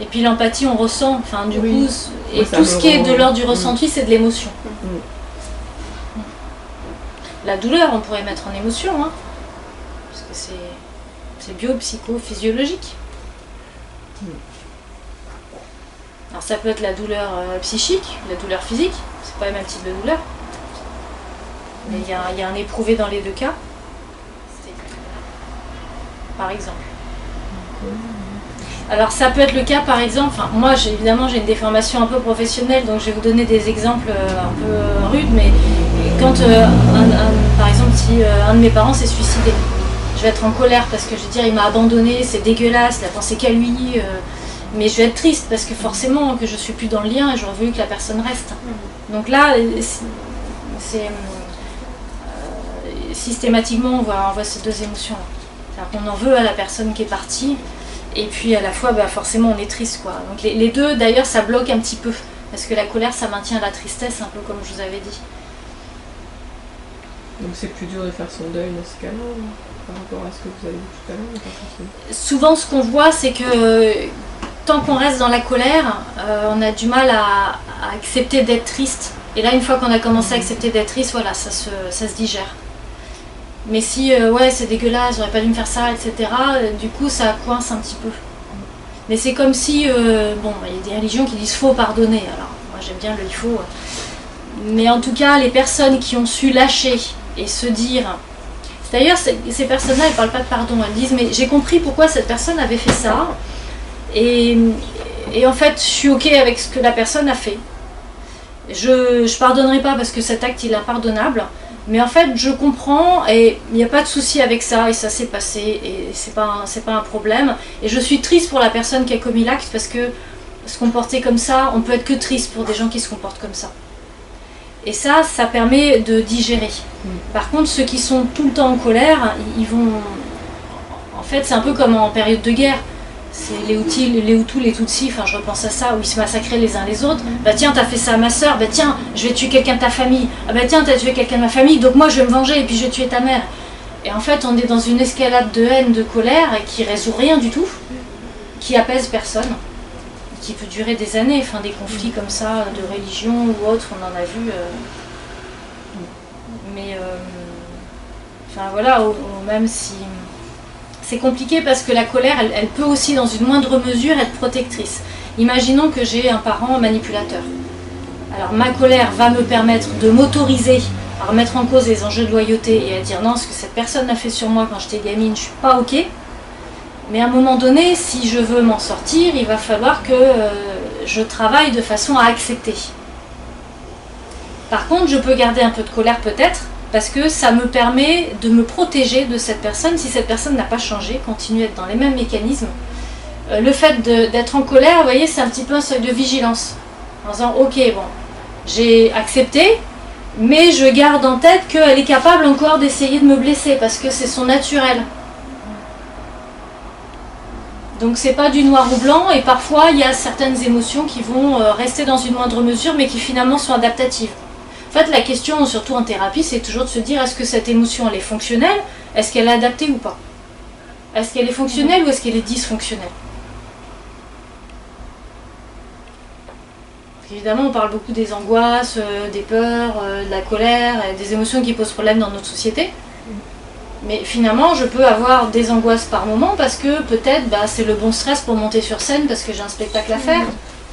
Et puis l'empathie, on ressent. Enfin, du coup, et ouais, tout ce qui est de l'ordre du ressenti, c'est de l'émotion. La douleur, on pourrait mettre en émotion, hein, parce que c'est bio-psycho-physiologique. Alors ça peut être la douleur psychique, la douleur physique, c'est pas le même type de douleur. Mais il y a un éprouvé dans les deux cas. Par exemple. Alors ça peut être le cas par exemple, enfin, moi évidemment j'ai une déformation un peu professionnelle, donc je vais vous donner des exemples un peu rudes, mais quand par exemple si un de mes parents s'est suicidé, je vais être en colère parce que je vais dire il m'a abandonné, c'est dégueulasse, il a pensé qu'à lui. Mais je vais être triste parce que forcément que je suis plus dans le lien et j'aurais voulu que la personne reste. Donc là, systématiquement on voit ces deux émotions-là. C'est-à-dire qu'on en veut à la personne qui est partie et puis à la fois forcément on est triste, quoi. Donc les deux d'ailleurs ça bloque un petit peu parce que la colère ça maintient la tristesse un peu comme je vous avais dit. Donc c'est plus dur de faire son deuil dans ce cas-là par rapport à ce que vous avez dit tout à l'heure? Souvent ce qu'on voit c'est que tant qu'on reste dans la colère, on a du mal à accepter d'être triste. Et là, une fois qu'on a commencé à accepter d'être triste, voilà, ça se digère. Mais si, ouais, c'est dégueulasse, j'aurais pas dû me faire ça, etc., du coup, ça coince un petit peu. Mais c'est comme si, bon, il y a des religions qui disent faut pardonner. Alors, moi, j'aime bien le il faut. Mais en tout cas, les personnes qui ont su lâcher et se dire... D'ailleurs, ces personnes-là, elles parlent pas de pardon. Elles disent, mais j'ai compris pourquoi cette personne avait fait ça. Et en fait, je suis ok avec ce que la personne a fait. Je pardonnerai pas parce que cet acte il est impardonnable. Mais en fait, je comprends et il n'y a pas de souci avec ça et ça s'est passé et c'est pas un problème. Et je suis triste pour la personne qui a commis l'acte parce que se comporter comme ça, on peut être que triste pour des gens qui se comportent comme ça. Et ça permet de digérer. Par contre, ceux qui sont tout le temps en colère, ils vont... En fait, c'est un peu comme en période de guerre. C'est les Hutus, les Tutsis, enfin je repense à ça, où ils se massacraient les uns les autres. Bah tiens, t'as fait ça à ma soeur, bah tiens, je vais tuer quelqu'un de ta famille. Ah bah tiens, t'as tué quelqu'un de ma famille, donc moi je vais me venger et puis je vais tuer ta mère. Et en fait, on est dans une escalade de haine, de colère, et qui résout rien du tout, qui apaise personne, qui peut durer des années. Enfin, des conflits comme ça, de religion ou autre, on en a vu. Mais, enfin voilà, même si... C'est compliqué parce que la colère, elle peut aussi, dans une moindre mesure, être protectrice. Imaginons que j'ai un parent manipulateur. Alors ma colère va me permettre de m'autoriser à remettre en cause les enjeux de loyauté et à dire non, ce que cette personne a fait sur moi quand j'étais gamine, je suis pas ok. Mais à un moment donné, si je veux m'en sortir, il va falloir que je travaille de façon à accepter. Par contre, je peux garder un peu de colère peut-être, parce que ça me permet de me protéger de cette personne. Si cette personne n'a pas changé, continue à être dans les mêmes mécanismes. Le fait d'être en colère, vous voyez, c'est un petit peu un seuil de vigilance. En disant, ok, bon, j'ai accepté, mais je garde en tête qu'elle est capable encore d'essayer de me blesser, parce que c'est son naturel. Donc c'est pas du noir ou blanc, et parfois il y a certaines émotions qui vont rester dans une moindre mesure, mais qui finalement sont adaptatives. En fait, la question, surtout en thérapie, c'est toujours de se dire, est-ce que cette émotion, elle est fonctionnelle? Est-ce qu'elle est adaptée ou pas? Est-ce qu'elle est fonctionnelle ou est-ce qu'elle est dysfonctionnelle? Évidemment, on parle beaucoup des angoisses, des peurs, de la colère, des émotions qui posent problème dans notre société. Mais finalement, je peux avoir des angoisses par moment parce que peut-être c'est le bon stress pour monter sur scène parce que j'ai un spectacle à faire.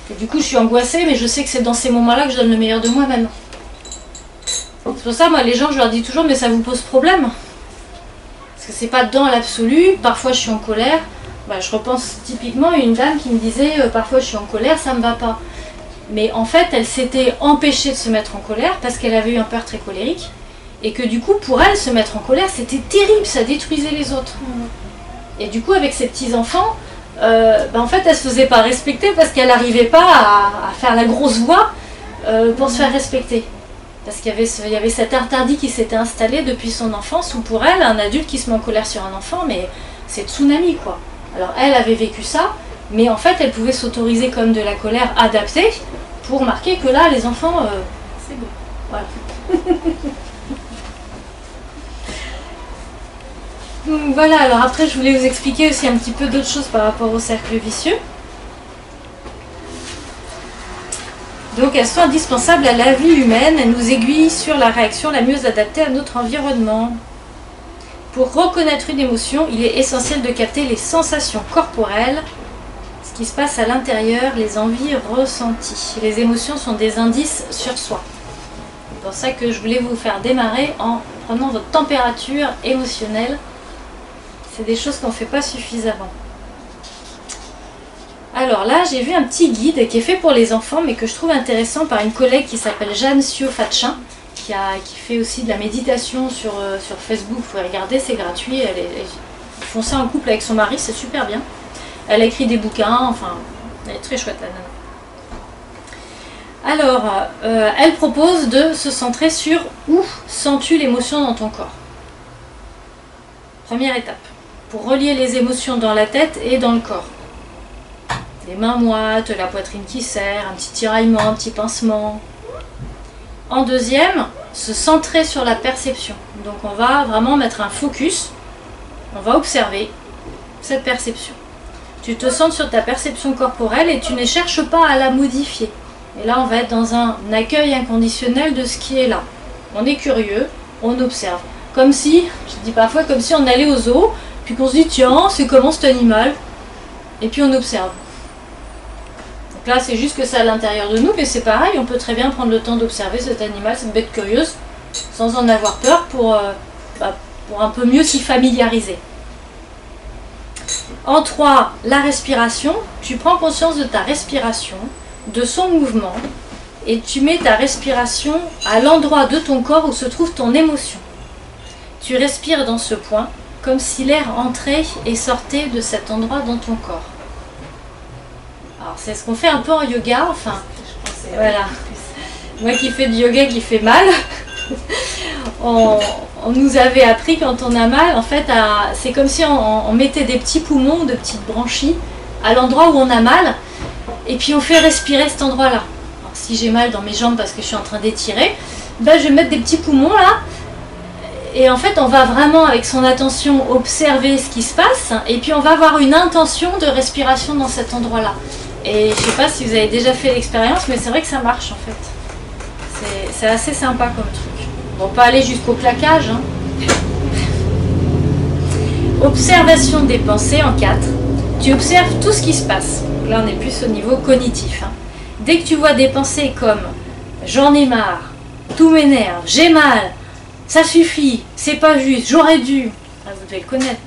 Et du coup, je suis angoissée, mais je sais que c'est dans ces moments-là que je donne le meilleur de moi-même. C'est pour ça, moi, les gens, je leur dis toujours, mais ça vous pose problème? Parce que c'est pas dans l'absolu. Parfois, je suis en colère. Je repense typiquement à une dame qui me disait, parfois, je suis en colère, ça me va pas. Mais en fait, elle s'était empêchée de se mettre en colère parce qu'elle avait eu un père très colérique. Et que du coup, pour elle, se mettre en colère, c'était terrible, ça détruisait les autres. Et du coup, avec ses petits-enfants, en fait, elle se faisait pas respecter parce qu'elle n'arrivait pas à faire la grosse voix pour se faire respecter. Parce qu'il y avait cet interdit qui s'était installé depuis son enfance, où pour elle, un adulte qui se met en colère sur un enfant, mais c'est tsunami, quoi. Alors, elle avait vécu ça, mais en fait, elle pouvait s'autoriser comme de la colère adaptée pour marquer que là, les enfants, c'est bon. Voilà. Donc voilà, alors après je voulais vous expliquer aussi un petit peu d'autres choses par rapport au cercle vicieux. Donc elles sont indispensables à la vie humaine, elles nous aiguillent sur la réaction la mieux adaptée à notre environnement. Pour reconnaître une émotion, il est essentiel de capter les sensations corporelles, ce qui se passe à l'intérieur, les envies ressenties. Les émotions sont des indices sur soi. C'est pour ça que je voulais vous faire démarrer en prenant votre température émotionnelle. C'est des choses qu'on ne fait pas suffisamment. Alors là, j'ai vu un petit guide qui est fait pour les enfants, mais que je trouve intéressant par une collègue qui s'appelle Jeanne Sio-Fatchin, qui fait aussi de la méditation sur Facebook. Vous pouvez regarder, c'est gratuit. Ils font ça en couple avec son mari, c'est super bien. Elle a écrit des bouquins, enfin, elle est très chouette la nana. Alors, elle propose de se centrer sur où sens-tu l'émotion dans ton corps. Première étape, pour relier les émotions dans la tête et dans le corps. Les mains moites, la poitrine qui serre, un petit tiraillement, un petit pincement. En deuxième, se centrer sur la perception. Donc on va vraiment mettre un focus, on va observer cette perception. Tu te centres sur ta perception corporelle et tu ne cherches pas à la modifier. Et là on va être dans un accueil inconditionnel de ce qui est là. On est curieux, on observe. Comme si, je dis parfois comme si on allait au zoo, puis qu'on se dit tiens, c'est comment cet animal? Et puis on observe. Donc là c'est juste que c'est à l'intérieur de nous, mais c'est pareil, on peut très bien prendre le temps d'observer cet animal, cette bête curieuse, sans en avoir peur pour un peu mieux s'y familiariser. En 3, la respiration. Tu prends conscience de ta respiration, de son mouvement, et tu mets ta respiration à l'endroit de ton corps où se trouve ton émotion. Tu respires dans ce point, comme si l'air entrait et sortait de cet endroit dans ton corps. Alors c'est ce qu'on fait un peu en yoga, enfin, voilà. Moi qui fais du yoga qui fait mal, on nous avait appris quand on a mal, en fait, c'est comme si on mettait des petits poumons, de petites branchies, à l'endroit où on a mal, et puis on fait respirer cet endroit-là. Alors si j'ai mal dans mes jambes parce que je suis en train d'étirer, ben, je vais mettre des petits poumons là, Et en fait, on va vraiment, avec son attention, observer ce qui se passe, et puis on va avoir une intention de respiration dans cet endroit-là. Et je ne sais pas si vous avez déjà fait l'expérience, mais c'est vrai que ça marche en fait. C'est assez sympa comme truc. Bon, pas aller jusqu'au claquage. Hein. Observation des pensées en 4. Tu observes tout ce qui se passe. Donc là, on est plus au niveau cognitif. Hein. Dès que tu vois des pensées comme « j'en ai marre »,« tout m'énerve »,« j'ai mal »,« ça suffit »,« c'est pas juste »,« j'aurais dû », ah, vous devez le connaître.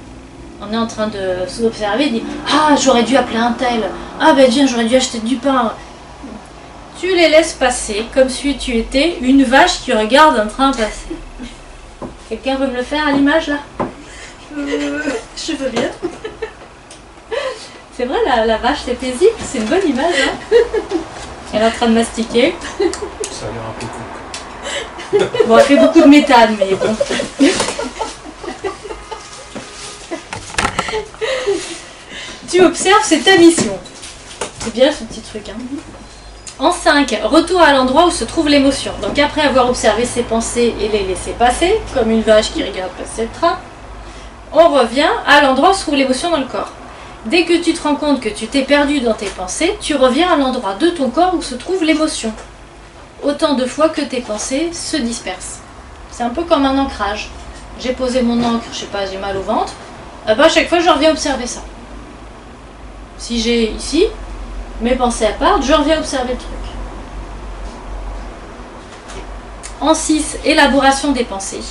On est en train de s'observer, dit « ah, j'aurais dû appeler un tel »,« ah ben tiens, j'aurais dû acheter du pain ». Tu les laisses passer comme si tu étais une vache qui regarde un train passer. Quelqu'un veut me le faire à l'image là? Je veux bien. C'est vrai, la vache c'est paisible, c'est une bonne image. Hein. Elle est en train de mastiquer. Ça a l'air un peu cool. Bon, elle fait beaucoup de méthane, mais bon. Tu observes, c'est ta mission. C'est bien ce petit truc. Hein. En 5, retour à l'endroit où se trouve l'émotion. Donc après avoir observé ses pensées et les laisser passer, comme une vache qui regarde passer le train, on revient à l'endroit où se trouve l'émotion dans le corps. Dès que tu te rends compte que tu t'es perdu dans tes pensées, tu reviens à l'endroit de ton corps où se trouve l'émotion. Autant de fois que tes pensées se dispersent. C'est un peu comme un ancrage. J'ai posé mon encre, je sais pas, j'ai mal au ventre, à chaque fois je reviens observer ça. Si j'ai ici mes pensées à part, je reviens observer le truc. En 6, élaboration des pensées.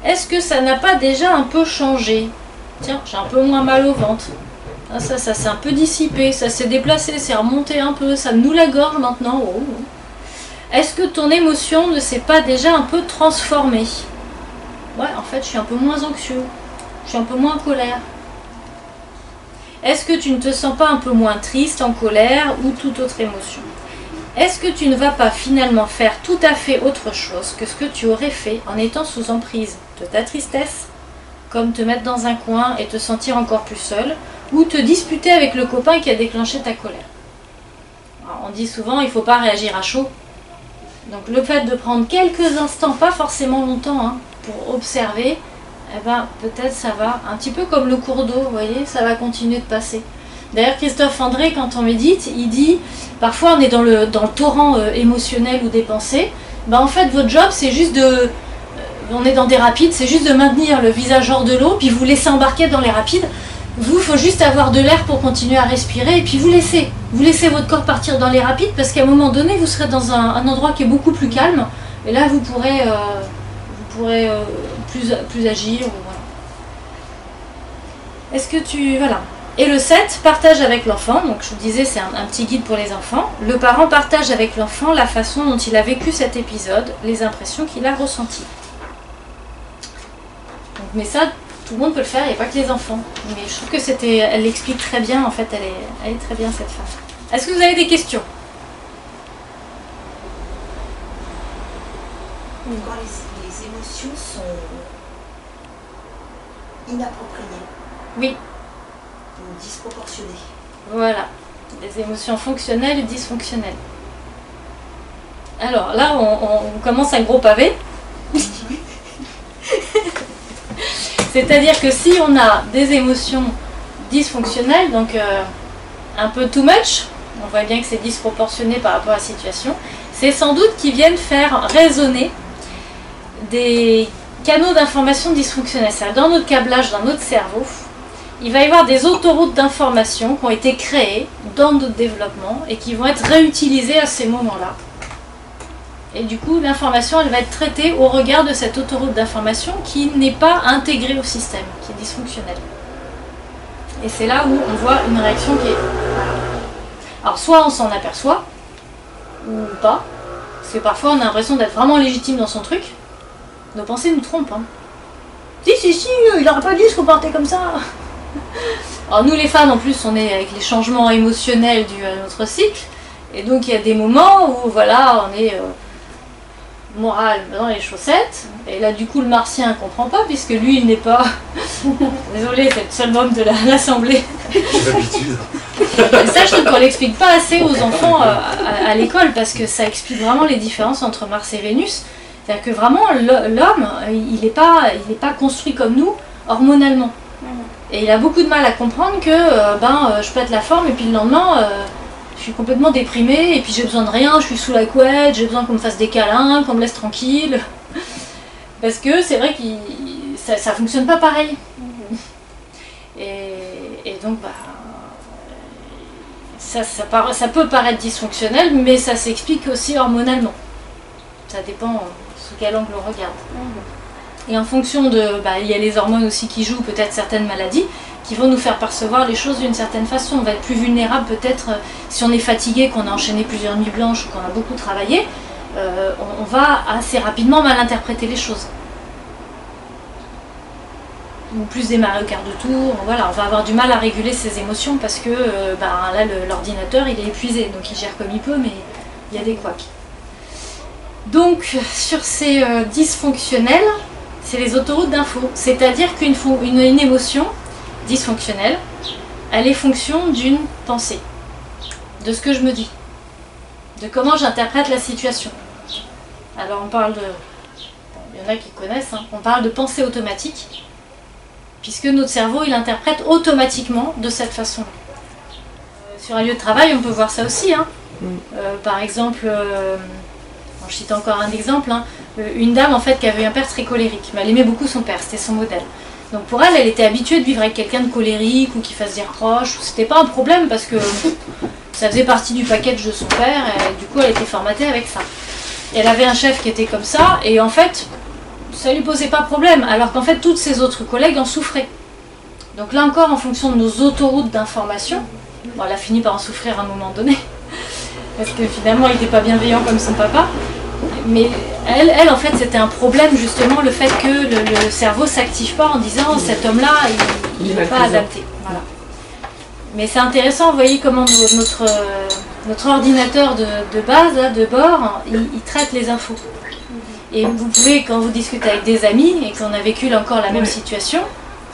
Est-ce que ça n'a pas déjà un peu changé? Tiens, j'ai un peu moins mal au ventre. Ah, ça s'est un peu dissipé, ça s'est déplacé, c'est remonté un peu, ça me noue la gorge maintenant. Oh. Est-ce que ton émotion ne s'est pas déjà un peu transformée? Ouais, en fait, je suis un peu moins anxieux, je suis un peu moins en colère. Est-ce que tu ne te sens pas un peu moins triste, en colère ou toute autre émotion? Est-ce que tu ne vas pas finalement faire tout à fait autre chose que ce que tu aurais fait en étant sous emprise de ta tristesse, comme te mettre dans un coin et te sentir encore plus seul, ou te disputer avec le copain qui a déclenché ta colère? Alors, on dit souvent il ne faut pas réagir à chaud. Donc le fait de prendre quelques instants, pas forcément longtemps, hein, pour observer, eh ben, peut-être ça va, un petit peu comme le cours d'eau, vous voyez, ça va continuer de passer. D'ailleurs, Christophe André, quand on médite, il dit, parfois on est dans le torrent émotionnel ou des pensées, ben, en fait votre job c'est juste de, on est dans des rapides, c'est juste de maintenir le visage hors de l'eau, puis vous laissez embarquer dans les rapides. Vous, il faut juste avoir de l'air pour continuer à respirer, et puis vous laissez votre corps partir dans les rapides, parce qu'à un moment donné, vous serez dans un endroit qui est beaucoup plus calme, et là vous pourrez plus agir. Voilà. Est-ce que tu... Voilà. Et le 7, partage avec l'enfant. Donc je vous disais, c'est un petit guide pour les enfants. Le parent partage avec l'enfant la façon dont il a vécu cet épisode, les impressions qu'il a ressenties. Donc, mais ça, tout le monde peut le faire, il n'y a pas que les enfants. Mais je trouve que elle l'explique très bien, en fait, elle est très bien cette femme. Est-ce que vous avez des questions? Quand les émotions sont inappropriées. Oui. Ou disproportionnées. Voilà. Des émotions fonctionnelles et dysfonctionnelles. Alors là, on commence un gros pavé. C'est-à-dire que si on a des émotions dysfonctionnelles, donc un peu too much, on voit bien que c'est disproportionné par rapport à la situation, c'est sans doute qu'ils viennent faire résonner des canaux d'information dysfonctionnels. C'est-à-dire dans notre câblage, dans notre cerveau, il va y avoir des autoroutes d'information qui ont été créées dans notre développement et qui vont être réutilisées à ces moments-là. Et du coup, l'information, elle va être traitée au regard de cette autoroute d'information qui n'est pas intégrée au système, qui est dysfonctionnelle. Et c'est là où on voit une réaction qui est... Alors, soit on s'en aperçoit, ou pas, parce que parfois on a l'impression d'être vraiment légitime dans son truc. Nos pensées nous trompent. Hein. Si, il n'aurait pas dû se comporter comme ça. Alors nous les femmes, en plus, on est avec les changements émotionnels dus à notre cycle. Et donc il y a des moments où, voilà, on est... morale dans les chaussettes, et là du coup le martien ne comprend pas puisque lui il n'est pas désolé, c'est le seul homme de l'assemblée. J'ai l'habitude. Ça, je trouve qu'on l'explique pas assez aux enfants à l'école, parce que ça explique vraiment les différences entre Mars et Vénus. C'est-à-dire que vraiment, l'homme, il n'est pas construit comme nous, hormonalement. Et il a beaucoup de mal à comprendre que je pète la forme et puis le lendemain, je suis complètement déprimée et puis j'ai besoin de rien, je suis sous la couette, j'ai besoin qu'on me fasse des câlins, qu'on me laisse tranquille. Parce que c'est vrai que ça fonctionne pas pareil. Et donc, ça peut paraître dysfonctionnel, mais ça s'explique aussi hormonalement. Ça dépend sous quel angle on regarde. Et en fonction de... il y a les hormones aussi qui jouent, peut-être certaines maladies, qui vont nous faire percevoir les choses d'une certaine façon. On va être plus vulnérable peut-être si on est fatigué, qu'on a enchaîné plusieurs nuits blanches ou qu'on a beaucoup travaillé, on va assez rapidement mal interpréter les choses. Ou plus démarrer au quart de tour, voilà, on va avoir du mal à réguler ses émotions parce que là l'ordinateur il est épuisé, donc il gère comme il peut, mais il y a des couacs. Donc sur ces dysfonctionnels, c'est les autoroutes d'info, c'est-à-dire qu'une émotion dysfonctionnelle, elle est fonction d'une pensée, de ce que je me dis, de comment j'interprète la situation. Alors on parle de, il y en a qui connaissent, on parle de pensée automatique, puisque notre cerveau il interprète automatiquement de cette façon. Sur un lieu de travail, on peut voir ça aussi. Par exemple, je cite encore un exemple, une dame en fait qui avait un père très colérique, mais elle aimait beaucoup son père, c'était son modèle. Donc pour elle, elle était habituée de vivre avec quelqu'un de colérique ou qui fasse des reproches. C'était pas un problème parce que ça faisait partie du package de son père et du coup elle était formatée avec ça. Et elle avait un chef qui était comme ça et en fait ça lui posait pas de problème, alors qu'en fait toutes ses autres collègues en souffraient. Donc là encore, en fonction de nos autoroutes d'information, elle a fini par en souffrir à un moment donné, parce que finalement il n'était pas bienveillant comme son papa. Mais elle en fait, c'était un problème justement, le fait que le cerveau ne s'active pas en disant cet homme-là, il n'est pas adapté. Voilà. Mais c'est intéressant, vous voyez comment notre ordinateur de base, là, de bord, il traite les infos. Et vous pouvez, quand vous discutez avec des amis et qu'on a vécu là encore la même situation,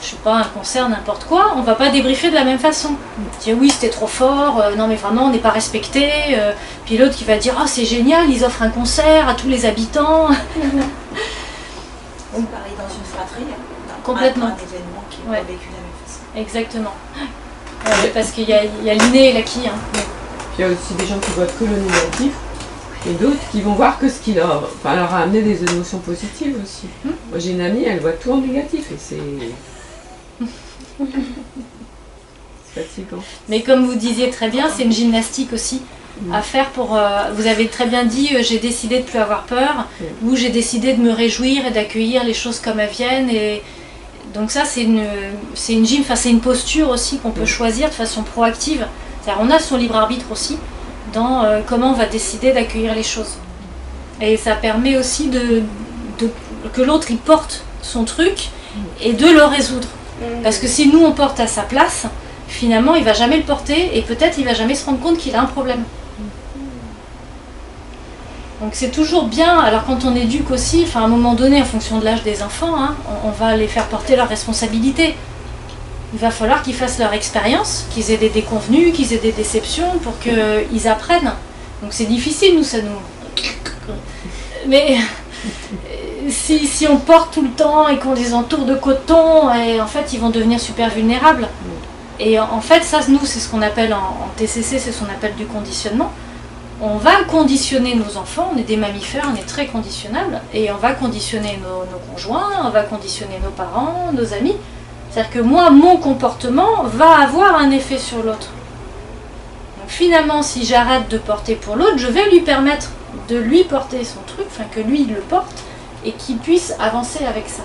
je sais pas, un concert, n'importe quoi, on va pas débriefer de la même façon. Dire oui, c'était trop fort, non mais vraiment on n'est pas respecté, puis l'autre qui va dire ah c'est génial, ils offrent un concert à tous les habitants. C'est pareil dans une fratrie, complètement. Un événement qui est vécu de la même façon. Exactement. Parce qu'il y a l'inné et l'acquis. Puis il y a aussi des gens qui voient que le négatif. Et d'autres qui vont voir que ce qui leur a amené des émotions positives aussi. Moi j'ai une amie, elle voit tout en négatif et c'est fatigant. Mais comme vous disiez très bien, c'est une gymnastique aussi à faire pour... vous avez très bien dit, j'ai décidé de ne plus avoir peur, ou j'ai décidé de me réjouir et d'accueillir les choses comme elles viennent. Et donc ça c'est une gym, c'est une posture aussi qu'on peut choisir de façon proactive. C'est-à-dire on a son libre arbitre aussi dans comment on va décider d'accueillir les choses. Et ça permet aussi que l'autre il porte son truc et de le résoudre. Parce que si nous on porte à sa place, finalement il va jamais le porter et peut-être il va jamais se rendre compte qu'il a un problème. Donc c'est toujours bien, alors quand on éduque aussi, à un moment donné en fonction de l'âge des enfants, on va les faire porter leurs responsabilités. Il va falloir qu'ils fassent leur expérience, qu'ils aient des déconvenus, qu'ils aient des déceptions pour qu'ils apprennent. Donc c'est difficile, ça nous... Mais si on porte tout le temps et qu'on les entoure de coton, et en fait ils vont devenir super vulnérables. Et en fait ça, nous, c'est ce qu'on appelle en TCC, c'est ce qu'on appelle du conditionnement. On va conditionner nos enfants, on est des mammifères, on est très conditionnables, et on va conditionner nos conjoints, on va conditionner nos parents, nos amis. C'est-à-dire que moi, mon comportement va avoir un effet sur l'autre. Donc finalement, si j'arrête de porter pour l'autre, je vais lui permettre de lui porter son truc, que lui il le porte, et qu'il puisse avancer avec ça.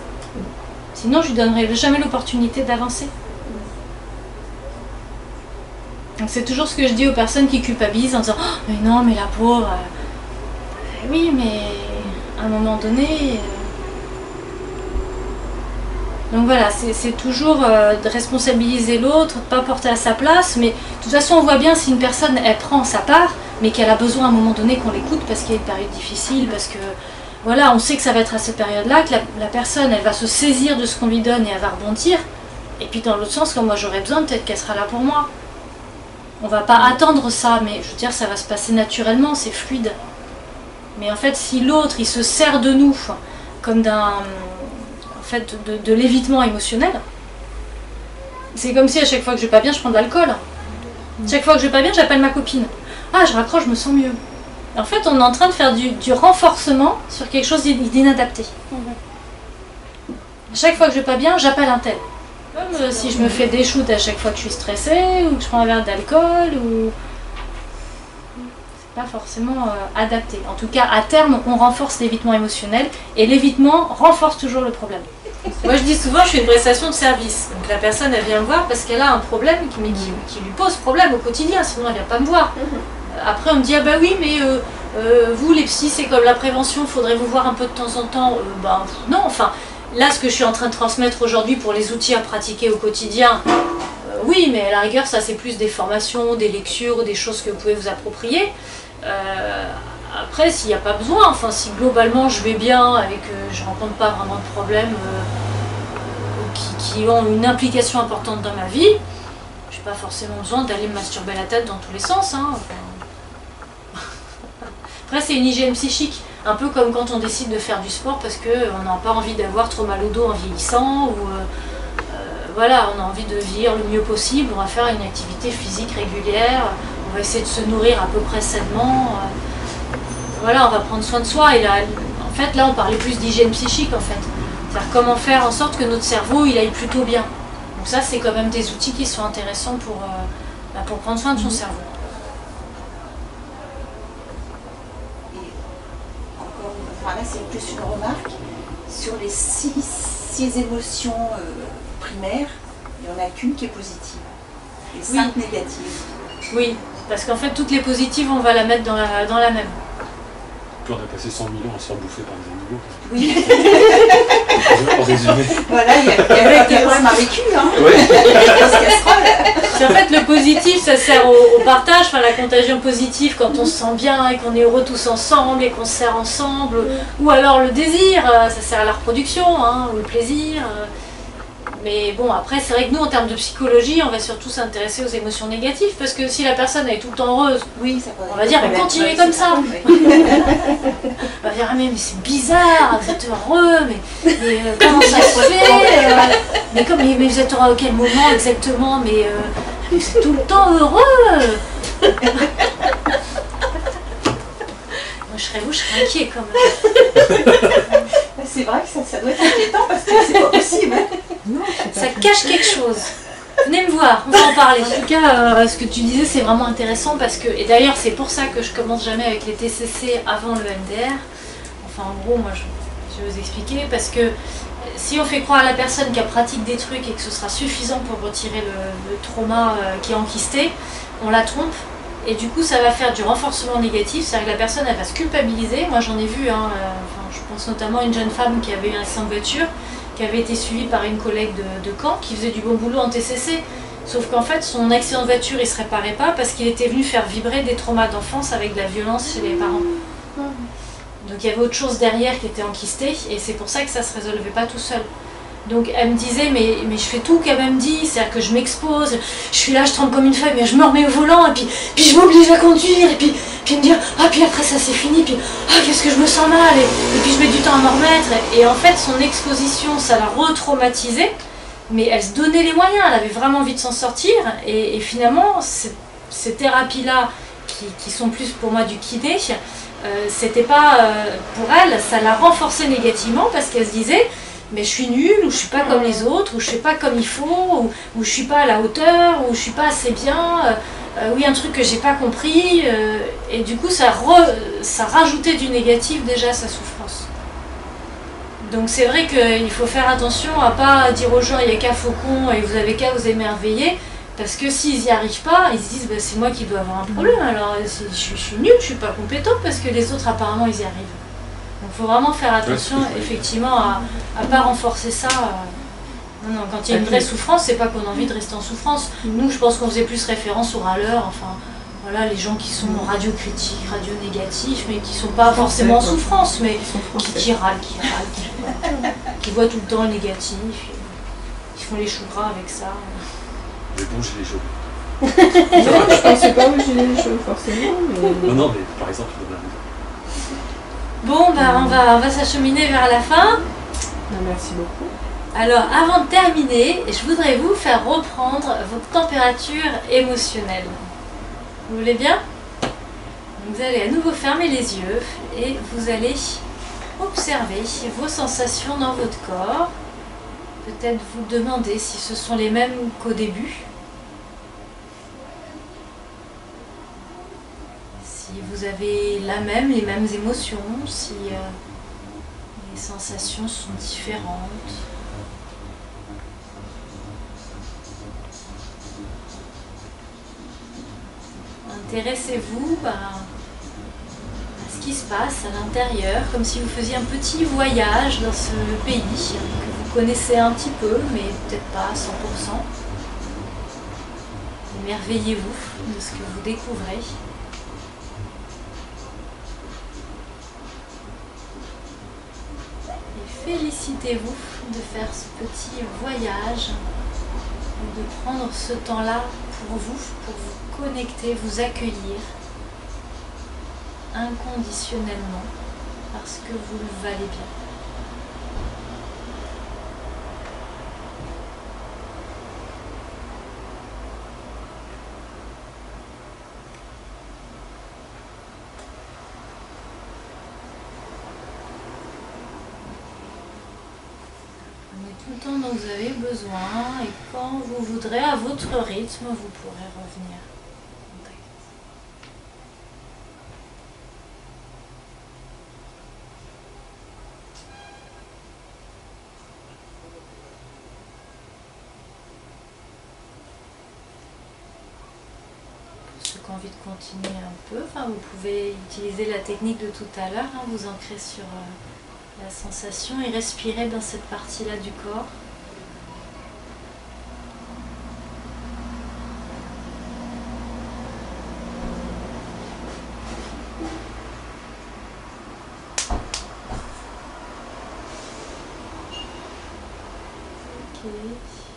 Sinon, je lui donnerai jamais l'opportunité d'avancer. Donc c'est toujours ce que je dis aux personnes qui culpabilisent en disant oh, mais non, mais la pauvre... Oui, mais à un moment donné... Donc voilà, c'est toujours de responsabiliser l'autre, de ne pas porter à sa place, mais de toute façon on voit bien si une personne elle prend sa part, mais qu'elle a besoin à un moment donné qu'on l'écoute parce qu'il y a une période difficile, parce que voilà, on sait que ça va être à cette période-là, que la personne elle va se saisir de ce qu'on lui donne et elle va rebondir, et puis dans l'autre sens, quand moi j'aurai besoin, peut-être qu'elle sera là pour moi. On va pas attendre ça, mais je veux dire, ça va se passer naturellement, c'est fluide. Mais en fait, si l'autre, il se sert de nous comme de l'évitement émotionnel, c'est comme si à chaque fois que je vais pas bien, je prends de l'alcool. Chaque fois que je vais pas bien, j'appelle ma copine. Ah, je raccroche, je me sens mieux. En fait, on est en train de faire du renforcement sur quelque chose d'inadapté. Chaque fois que je vais pas bien, j'appelle un tel. Comme si je me fais des shoots à chaque fois que je suis stressée, ou que je prends un verre d'alcool, ou... C'est pas forcément adapté. En tout cas, à terme, on renforce l'évitement émotionnel, et l'évitement renforce toujours le problème. Moi, je dis souvent, je fais une prestation de service. Donc la personne, elle vient me voir parce qu'elle a un problème, mais qui lui pose problème au quotidien, sinon elle vient pas me voir. Après, on me dit, ah bah oui, mais vous, les psys, c'est comme la prévention, il faudrait vous voir un peu de temps en temps. Non, enfin... Là, ce que je suis en train de transmettre aujourd'hui pour les outils à pratiquer au quotidien, oui, mais à la rigueur, ça c'est plus des formations, des lectures, des choses que vous pouvez vous approprier. Après, s'il n'y a pas besoin, enfin, si globalement je vais bien, je ne rencontre pas vraiment de problèmes qui ont une implication importante dans ma vie, je n'ai pas forcément besoin d'aller me masturber la tête dans tous les sens. Hein. Après, c'est une hygiène psychique. Un peu comme quand on décide de faire du sport parce qu'on n'a pas envie d'avoir trop mal au dos en vieillissant ou voilà, on a envie de vivre le mieux possible, on va faire une activité physique régulière, on va essayer de se nourrir à peu près sainement, voilà, on va prendre soin de soi. Et là, en fait, là on parlait plus d'hygiène psychique en fait, c'est-à-dire comment faire en sorte que notre cerveau il aille plutôt bien. Donc ça c'est quand même des outils qui sont intéressants pour prendre soin de son cerveau. Là, c'est plus une remarque. Sur les six émotions primaires, il n'y en a qu'une qui est positive. Les 5 négatives. Oui, parce qu'en fait, toutes les positives, on va la mettre dans la même. Puis on a passé 100 millions à se faire bouffer par des animaux. Oui. Pour résumer. Voilà, il y a des problèmes avec eux. Hein. Oui. En fait, le positif, ça sert au partage, enfin, la contagion positive quand on se sent bien et qu'on est heureux tous ensemble et qu'on se sert ensemble. Ou alors le désir, ça sert à la reproduction, hein, ou le plaisir. Mais bon, après, c'est vrai que nous, en termes de psychologie, on va surtout s'intéresser aux émotions négatives, parce que si la personne elle est tout le temps heureuse, oui, ça on va dire, mais continuez comme ça. On va dire, ah, mais c'est bizarre, vous êtes heureux, mais comment ça se fait mais vous êtes heureux à quel moment exactement, mais vous êtes tout le temps heureux. Moi, je serais inquiet quand même. C'est vrai que ça doit être inquiétant parce que c'est pas possible. Non, ça cache quelque chose. Venez me voir, on va en parler. En tout cas, ce que tu disais, c'est vraiment intéressant parce que, et d'ailleurs, c'est pour ça que je commence jamais avec les TCC avant le MDR. Enfin, en gros, moi, je vais vous expliquer parce que si on fait croire à la personne qu'elle pratique des trucs et que ce sera suffisant pour retirer le trauma qui est enquisté, on la trompe. Et du coup, ça va faire du renforcement négatif, c'est-à-dire que la personne, elle va se culpabiliser. Moi, j'en ai vu, hein, je pense notamment à une jeune femme qui avait eu un accident de voiture, qui avait été suivie par une collègue de Caen, qui faisait du bon boulot en TCC. Sauf qu'en fait, son accident de voiture, il ne se réparait pas parce qu'il était venu faire vibrer des traumas d'enfance avec de la violence chez les parents. Donc il y avait autre chose derrière qui était enquistée, et c'est pour ça que ça ne se résolvait pas tout seul. Donc elle me disait, mais je fais tout qu'elle m'a dit, c'est-à-dire que je m'expose, je suis là, je tremble comme une feuille, mais je me remets au volant, et puis je m'oblige à conduire, et puis me dire, ah puis après ça c'est fini, puis ah qu'est-ce que je me sens mal, et puis je mets du temps à me remettre. Et en fait son exposition, ça l'a retraumatisée, mais elle se donnait les moyens, elle avait vraiment envie de s'en sortir, et finalement ces thérapies-là, qui sont plus pour moi du kiné, c'était pas pour elle, ça l'a renforcée négativement, parce qu'elle se disait, mais je suis nulle, ou je suis pas comme les autres, ou je fais pas comme il faut, ou je suis pas à la hauteur, ou je suis pas assez bien, oui, un truc que j'ai pas compris, et du coup ça rajoutait du négatif déjà à sa souffrance. Donc c'est vrai qu'il faut faire attention à pas dire aux gens il n'y a qu'à faucon et vous avez qu'à vous émerveiller, parce que s'ils n'y arrivent pas, ils se disent bah, c'est moi qui dois avoir un problème, alors je suis nulle, je suis pas compétente, parce que les autres apparemment ils y arrivent. Donc il faut vraiment faire attention effectivement à ne pas renforcer ça. Non, quand il y a une vraie souffrance, c'est pas qu'on a envie de rester en souffrance. Nous, je pense qu'on faisait plus référence aux râleurs, enfin voilà, les gens qui sont radiocritiques, radio-négatifs, mais qui sont pas forcément en souffrance, mais qui râlent, qui voient tout le temps le négatif, qui font les choux gras avec ça. Les bons gilets jaunes. Non, je pensais pas aux gilets jaunes forcément. Mais... Non, mais par exemple, Bon, bah, on va s'acheminer vers la fin. Merci beaucoup. Alors, avant de terminer, je voudrais vous faire reprendre votre température émotionnelle. Vous voulez bien? Vous allez à nouveau fermer les yeux et vous allez observer vos sensations dans votre corps. Peut-être vous demander si ce sont les mêmes qu'au début. Si vous avez les mêmes émotions, si les sensations sont différentes. Intéressez-vous à ce qui se passe à l'intérieur, comme si vous faisiez un petit voyage dans ce pays que vous connaissez un petit peu, mais peut-être pas à 100%. Émerveillez-vous de ce que vous découvrez. Et félicitez-vous de faire ce petit voyage et de prendre ce temps-là pour vous connecter, vous accueillir inconditionnellement parce que vous le valez bien. Prenez tout le temps dont vous avez besoin et quand vous voudrez, à votre rythme, vous pourrez revenir. Ceux qui ont envie de continuer un peu, vous pouvez utiliser la technique de tout à l'heure, vous ancrer sur la sensation et respirer dans cette partie-là du corps. Ok.